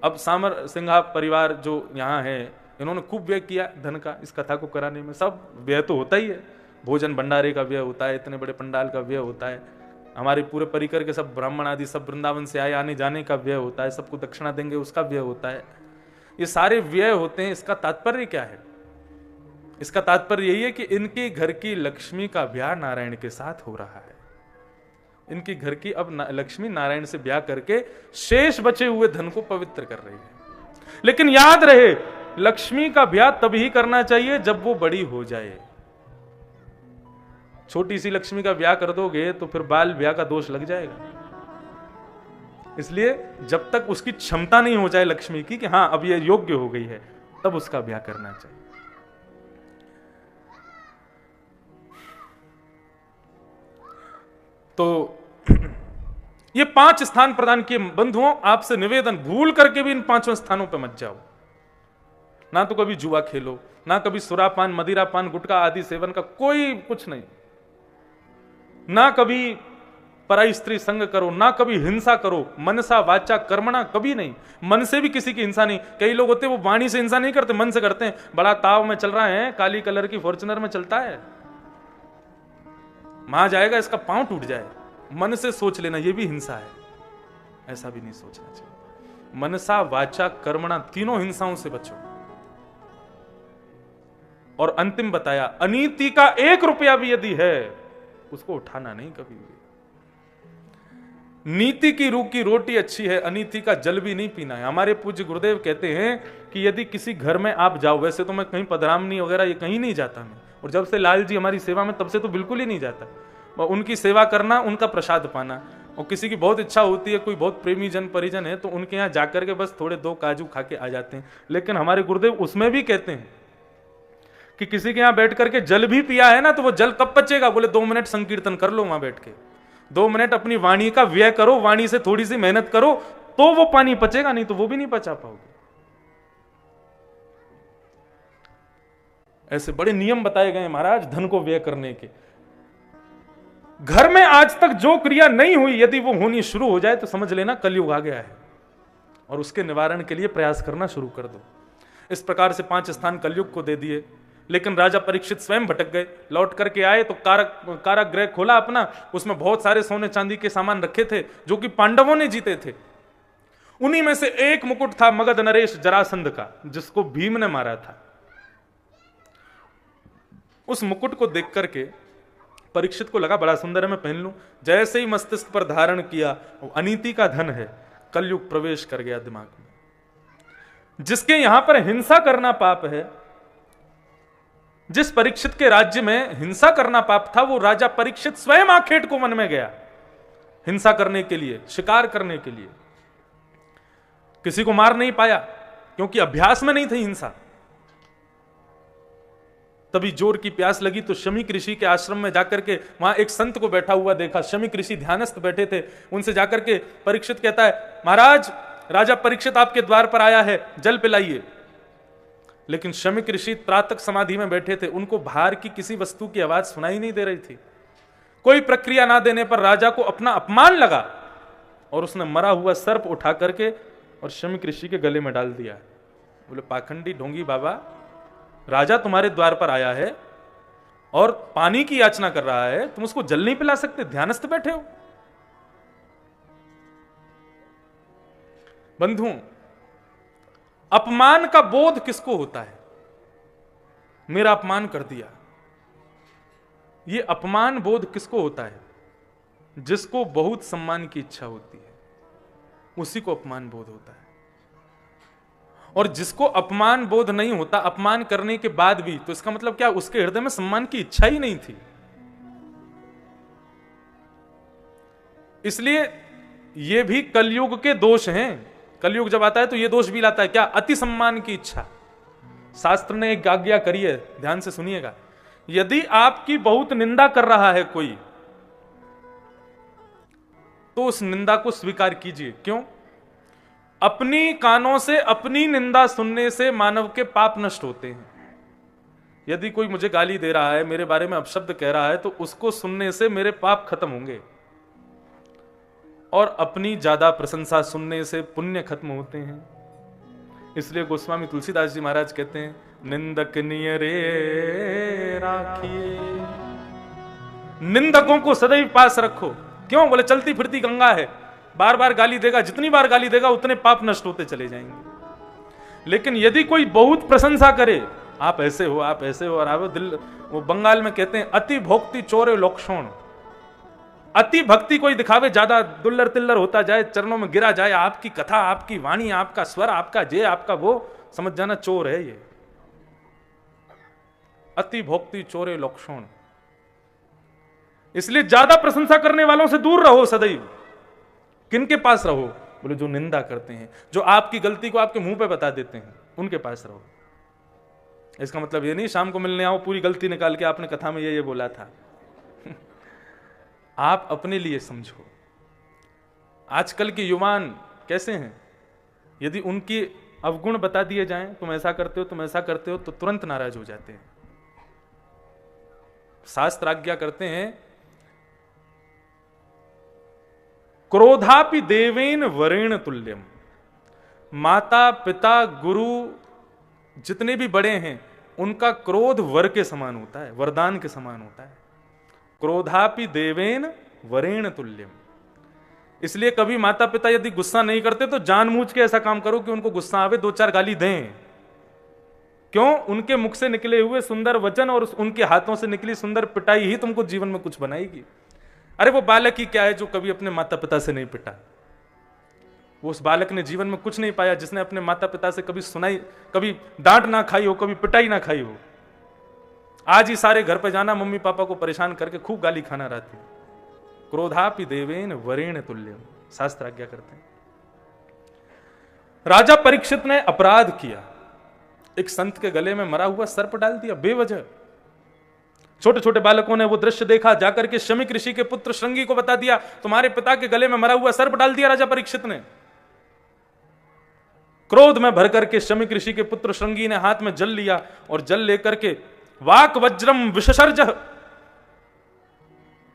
अब सामर सिंघा परिवार जो यहां है, इन्होंने खूब व्यय किया धन का इस कथा को कराने में। सब व्यय तो होता ही है, भोजन भंडारे का व्यय होता है, इतने बड़े पंडाल का व्यय होता है, हमारे पूरे परिकर के सब ब्राह्मण आदि सब वृंदावन से आए आने जाने का व्यय होता है, सबको दक्षिणा देंगे उसका व्यय होता है। ये सारे व्यय होते हैं। इसका तात्पर्य क्या है? इसका तात्पर्य यही है कि इनके घर की लक्ष्मी का ब्याह नारायण के साथ हो रहा है। इनकी घर की अब लक्ष्मी नारायण से ब्याह करके शेष बचे हुए धन को पवित्र कर रही है। लेकिन याद रहे, लक्ष्मी का ब्याह तभी करना चाहिए जब वो बड़ी हो जाए। छोटी सी लक्ष्मी का ब्याह कर दोगे तो फिर बाल ब्याह का दोष लग जाएगा। इसलिए जब तक उसकी क्षमता नहीं हो जाए लक्ष्मी की कि हां अब ये योग्य हो गई है, तब उसका ब्याह करना चाहिए। तो ये 5 स्थान प्रदान किए। बंधुओं आपसे निवेदन, भूल करके भी इन 5 स्थानों पर मत जाओ। ना तो कभी जुआ खेलो, ना कभी सुरापान, मदिरापान, गुटखा आदि सेवन का कोई कुछ नहीं, ना कभी पराई स्त्री संग करो, ना कभी हिंसा करो, मनसा वाचा कर्मणा, कभी नहीं। मन से भी किसी की हिंसा नहीं। कई लोग होते हैं वो वाणी से हिंसा नहीं करते, मन से करते हैं। बड़ा ताव में चल रहा है, काली कलर की फॉर्च्यूनर में चलता है, वहां जाएगा इसका पांव टूट जाए, मन से सोच लेना ये भी हिंसा है। ऐसा भी नहीं सोचना चाहिए। मनसा वाचा कर्मणा, तीनों हिंसाओं से बचो। और अंतिम बताया, अनीति का 1 रुपया भी यदि है उसको उठाना नहीं कभी भी। नीति की रूखी रोटी अच्छी है, अनीति का जल भी नहीं पीना है। हमारे पूज्य गुरुदेव कहते हैं कि यदि किसी घर में आप जाओ, वैसे तो मैं कहीं पधरामनी वगैरह ये कहीं नहीं जाता मैं, और जब से लाल जी हमारी सेवा में तब से तो बिल्कुल ही नहीं जाता। उनकी सेवा करना, उनका प्रसाद पाना, और किसी की बहुत इच्छा होती है, कोई बहुत प्रेमी जन परिजन है तो उनके यहाँ जाकर के बस थोड़े 2 काजू खा के आ जाते हैं। लेकिन हमारे गुरुदेव उसमें भी कहते हैं कि किसी के यहाँ बैठ करके जल भी पिया है ना, तो वो जल कब पचेगा? बोले 2 मिनट संकीर्तन कर लो वहां बैठ के, 2 मिनट अपनी वाणी का व्यय करो, वाणी से थोड़ी सी मेहनत करो, तो वो पानी पचेगा, नहीं तो वो भी नहीं पचा पाओगे। ऐसे बड़े नियम बताए गए महाराज धन को व्यय करने के। घर में आज तक जो क्रिया नहीं हुई, यदि वो होनी शुरू हो जाए तो समझ लेना कलयुग आ गया है, और उसके निवारण के लिए प्रयास करना शुरू कर दो। इस प्रकार से 5 स्थान कलयुग को दे दिए। लेकिन राजा परीक्षित स्वयं भटक गए, लौट करके आए तो कारागृह खोला अपना, उसमें बहुत सारे सोने चांदी के सामान रखे थे जो कि पांडवों ने जीते थे। उन्हीं में से एक मुकुट था मगध नरेश जरासंध का, जिसको भीम ने मारा था। उस मुकुट को देख करके परीक्षित को लगा बड़ा सुंदर है, मैं पहन लूं। जैसे ही मस्तिष्क पर धारण किया, अनीति का धन है, कलयुग प्रवेश कर गया दिमाग में। जिसके यहां पर हिंसा करना पाप है, जिस परीक्षित के राज्य में हिंसा करना पाप था, वो राजा परीक्षित स्वयं आखेट को वन में गया हिंसा करने के लिए, शिकार करने के लिए। किसी को मार नहीं पाया क्योंकि अभ्यास में नहीं थी हिंसा। तभी जोर की प्यास लगी तो शमीक ऋषि के आश्रम में जाकर के वहां एक संत को बैठा हुआ देखा। शमीक ऋषि ध्यानस्थ बैठे थे, उनसे जाकर के परीक्षित कहता है, महाराज राजा परीक्षित आपके द्वार पर आया है, जल पिलाइए। लेकिन शमीक ऋषि त्राटक समाधि में बैठे थे, उनको बाहर की किसी वस्तु की आवाज सुनाई नहीं दे रही थी। कोई प्रक्रिया ना देने पर राजा को अपना अपमान लगा और उसने मरा हुआ सर्प उठा करके और शमीक ऋषि के गले में डाल दिया। बोले, पाखंडी ढोंगी बाबा, राजा तुम्हारे द्वार पर आया है और पानी की याचना कर रहा है, तुम उसको जल नहीं पिला सकते? ध्यानस्थ बैठे हो। बंधुओं, अपमान का बोध किसको होता है? मेरा अपमान कर दिया, यह अपमान बोध किसको होता है? जिसको बहुत सम्मान की इच्छा होती है, उसी को अपमान बोध होता है। और जिसको अपमान बोध नहीं होता, अपमान करने के बाद भी, तो इसका मतलब क्या? उसके हृदय में सम्मान की इच्छा ही नहीं थी। इसलिए ये भी कलयुग के दोष हैं। कलयुग जब आता है तो ये दोष भी लाता है। क्या? अति सम्मान की इच्छा। शास्त्र ने एक आज्ञा करी है, ध्यान से सुनिएगा। यदि आपकी बहुत निंदा कर रहा है कोई, तो उस निंदा को स्वीकार कीजिए। क्यों? अपनी कानों से अपनी निंदा सुनने से मानव के पाप नष्ट होते हैं। यदि कोई मुझे गाली दे रहा है, मेरे बारे में अपशब्द कह रहा है, तो उसको सुनने से मेरे पाप खत्म होंगे, और अपनी ज्यादा प्रशंसा सुनने से पुण्य खत्म होते हैं। इसलिए गोस्वामी तुलसीदास जी महाराज कहते हैं, निंदक नियरे राखिए, निंदकों को सदैव पास रखो। क्यों? बोले, चलती फिरती गंगा है, बार बार गाली देगा, जितनी बार गाली देगा उतने पाप नष्ट होते चले जाएंगे। लेकिन यदि कोई बहुत प्रशंसा करे, आप ऐसे हो, आप ऐसे हो, और आप दिल, वो बंगाल में कहते हैं अति भोक्ति चोरे लोक्षण। अति भक्ति कोई दिखावे, ज्यादा दुल्लर तिल्लर होता जाए, चरणों में गिरा जाए, आपकी कथा, आपकी वाणी, आपका स्वर, आपका जे, आपका वो, समझ जाना चोर है ये। अति भोक्ति चोरे लोक्षण। इसलिए ज्यादा प्रशंसा करने वालों से दूर रहो सदैव। किनके पास रहो? बोले, जो निंदा करते हैं, जो आपकी गलती को आपके मुंह पे बता देते हैं, उनके पास रहो। इसका मतलब ये नहीं शाम को मिलने आओ, पूरी गलती निकाल के आपने कथा में ये बोला था। आप अपने लिए समझो। आजकल के युवान कैसे हैं? यदि उनकी अवगुण बता दिए जाएं, तुम ऐसा करते हो, तुम ऐसा करते हो, तो तुरंत नाराज हो जाते हैं। शास्त्र आज्ञा करते हैं, क्रोधापि देवेन वरेण तुल्यम। माता पिता गुरु जितने भी बड़े हैं, उनका क्रोध वर के समान होता है, वरदान के समान होता है। क्रोधापि देवेन वरेण तुल्यम। इसलिए कभी माता पिता यदि गुस्सा नहीं करते तो जानबूझ के ऐसा काम करो कि उनको गुस्सा आवे, 2-4 गाली दें। क्यों? उनके मुख से निकले हुए सुंदर वचन और उनके हाथों से निकली सुंदर पिटाई ही तुमको जीवन में कुछ बनाएगी। अरे वो बालक ही क्या है जो कभी अपने माता पिता से नहीं पिटा। वो उस बालक ने जीवन में कुछ नहीं पाया जिसने अपने माता पिता से कभी सुनाई, कभी डांट ना खाई हो, कभी पिटाई ना खाई हो। आज ही सारे घर पे जाना, मम्मी पापा को परेशान करके खूब गाली खाना रहती। क्रोधापि देवेन वरेण तुल्यम, शास्त्र आज्ञा करते हैं। राजा परीक्षित ने अपराध किया, एक संत के गले में मरा हुआ सर्प डाल दिया बेवजह। छोटे छोटे बालकों ने वो दृश्य देखा, जाकर के शमीक ऋषि के पुत्र श्रृंगी को बता दिया, तुम्हारे पिता के गले में मरा हुआ सर्प डाल दिया राजा परीक्षित ने। क्रोध में भर करके शमीक ऋषि के पुत्र श्रृंगी ने हाथ में जल लिया और जल लेकर के वाक वज्रम विशसर्ज,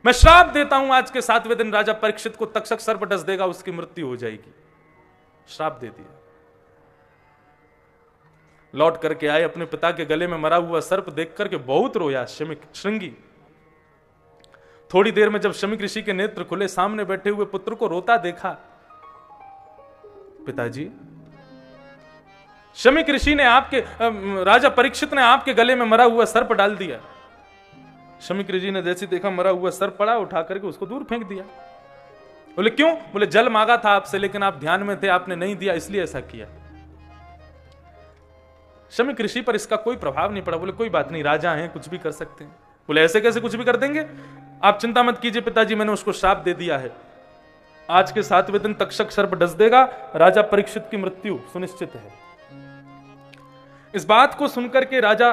मैं श्राप देता हूं आज के 7वें दिन राजा परीक्षित को तक्षक सर्प डस देगा, उसकी मृत्यु हो जाएगी। श्राप दे दिया। लौट करके आए, अपने पिता के गले में मरा हुआ सर्प देख करके बहुत रोया श्रृंगी। थोड़ी देर में जब शमीक ऋषि के नेत्र खुले, सामने बैठे हुए पुत्र को रोता देखा। पिताजी, शमीक ऋषि ने राजा परीक्षित ने आपके गले में मरा हुआ सर्प डाल दिया। शमीक ऋषि ने जैसे देखा मरा हुआ सर्प पड़ा, उठा करके उसको दूर फेंक दिया। बोले क्यों? बोले जल मांगा था आपसे, लेकिन आप ध्यान में थे, आपने नहीं दिया, इसलिए ऐसा किया। शमीक ऋषि पर इसका कोई प्रभाव नहीं पड़ा। बोले कोई बात नहीं, राजा हैं, कुछ भी कर सकते हैं। बोले ऐसे कैसे कुछ भी कर देंगे? आप चिंता मत कीजिए पिताजी, मैंने उसको श्राप दे दिया है, आज के 7वें दिन तक्षक सर्प डस देगा, राजा परीक्षित की मृत्यु सुनिश्चित है। इस बात को सुनकर के, राजा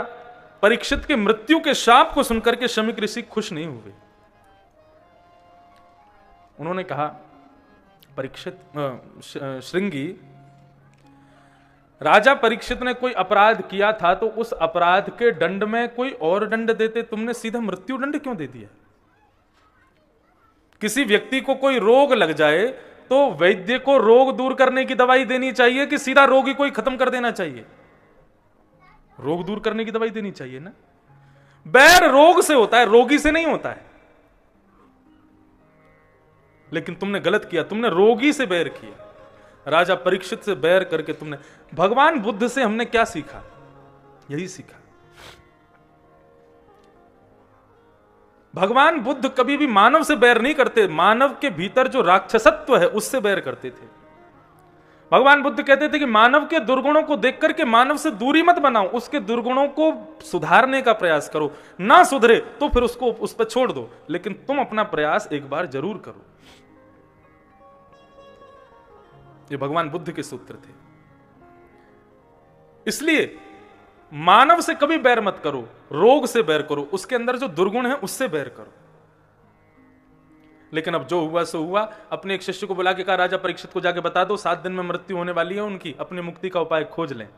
परीक्षित के मृत्यु के शाप को सुनकर के शमीक ऋषि खुश नहीं हुए। उन्होंने कहा, परीक्षित श्रृंगी, राजा परीक्षित ने कोई अपराध किया था तो उस अपराध के दंड में कोई और दंड देते, तुमने सीधा मृत्यु दंड क्यों दे दिया? किसी व्यक्ति को कोई रोग लग जाए तो वैद्य को रोग दूर करने की दवाई देनी चाहिए कि सीधा रोग ही कोई खत्म कर देना चाहिए? रोग दूर करने की दवाई देनी चाहिए ना। बैर रोग से होता है, रोगी से नहीं होता है। लेकिन तुमने गलत किया, तुमने रोगी से बैर किया, राजा परीक्षित से बैर करके तुमने। भगवान बुद्ध से हमने क्या सीखा? यही सीखा। भगवान बुद्ध कभी भी मानव से बैर नहीं करते, मानव के भीतर जो राक्षसत्व है उससे बैर करते थे। भगवान बुद्ध कहते थे कि मानव के दुर्गुणों को देख करके मानव से दूरी मत बनाओ, उसके दुर्गुणों को सुधारने का प्रयास करो। ना सुधरे तो फिर उसको उस पर छोड़ दो, लेकिन तुम अपना प्रयास एक बार जरूर करो। ये भगवान बुद्ध के सूत्र थे। इसलिए मानव से कभी बैर मत करो, रोग से बैर करो, उसके अंदर जो दुर्गुण है उससे बैर करो। लेकिन अब जो हुआ सो हुआ। अपने एक शिष्य को बुला के कहा, राजा परीक्षित को जाके बता दो 7 दिन में मृत्यु होने वाली है उनकी, अपनी मुक्ति का उपाय खोज लें।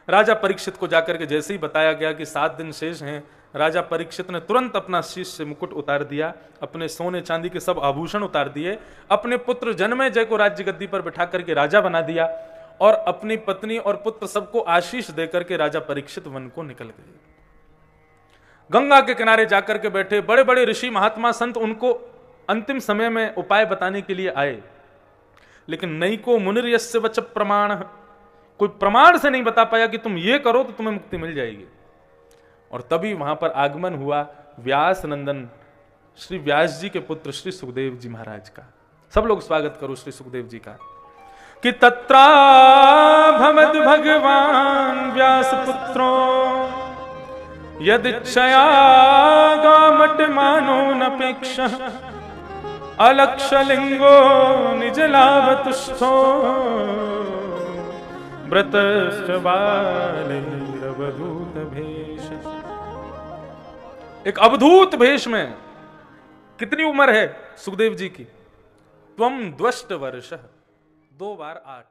राजा परीक्षित को जाकर के जैसे ही बताया गया कि 7 दिन शेष हैं, राजा परीक्षित ने तुरंत अपना शीश से मुकुट उतार दिया, अपने सोने चांदी के सब आभूषण उतार दिए, अपने पुत्र जन्मेजय को राज्य गद्दी पर बिठा करके राजा बना दिया और अपनी पत्नी और पुत्र सबको आशीष देकर के राजा परीक्षित वन को निकल गए। गंगा के किनारे जाकर के बैठे बड़े बड़े ऋषि महात्मा संत उनको अंतिम समय में उपाय बताने के लिए आए, लेकिन नैको मुनिर्यस्य वच प्रमाण, कोई प्रमाण से नहीं बता पाया कि तुम ये करो तो तुम्हें मुक्ति मिल जाएगी। और तभी वहां पर आगमन हुआ व्यास नंदन श्री व्यास जी के पुत्र श्री सुखदेव जी महाराज का। सब लोग स्वागत करो श्री सुखदेव जी का। कि तत्रा भवद भगवान व्यास पुत्रो यदिच्छया गामट मानो नपेक्ष अलक्षलिंगो निज लाभ तुष्टो व्रतश्च बालैरवधूत भेष। एक अवधूत भेष में, कितनी उम्र है सुखदेव जी की? त्वम द्वष्ट वर्ष, 2 बार 8।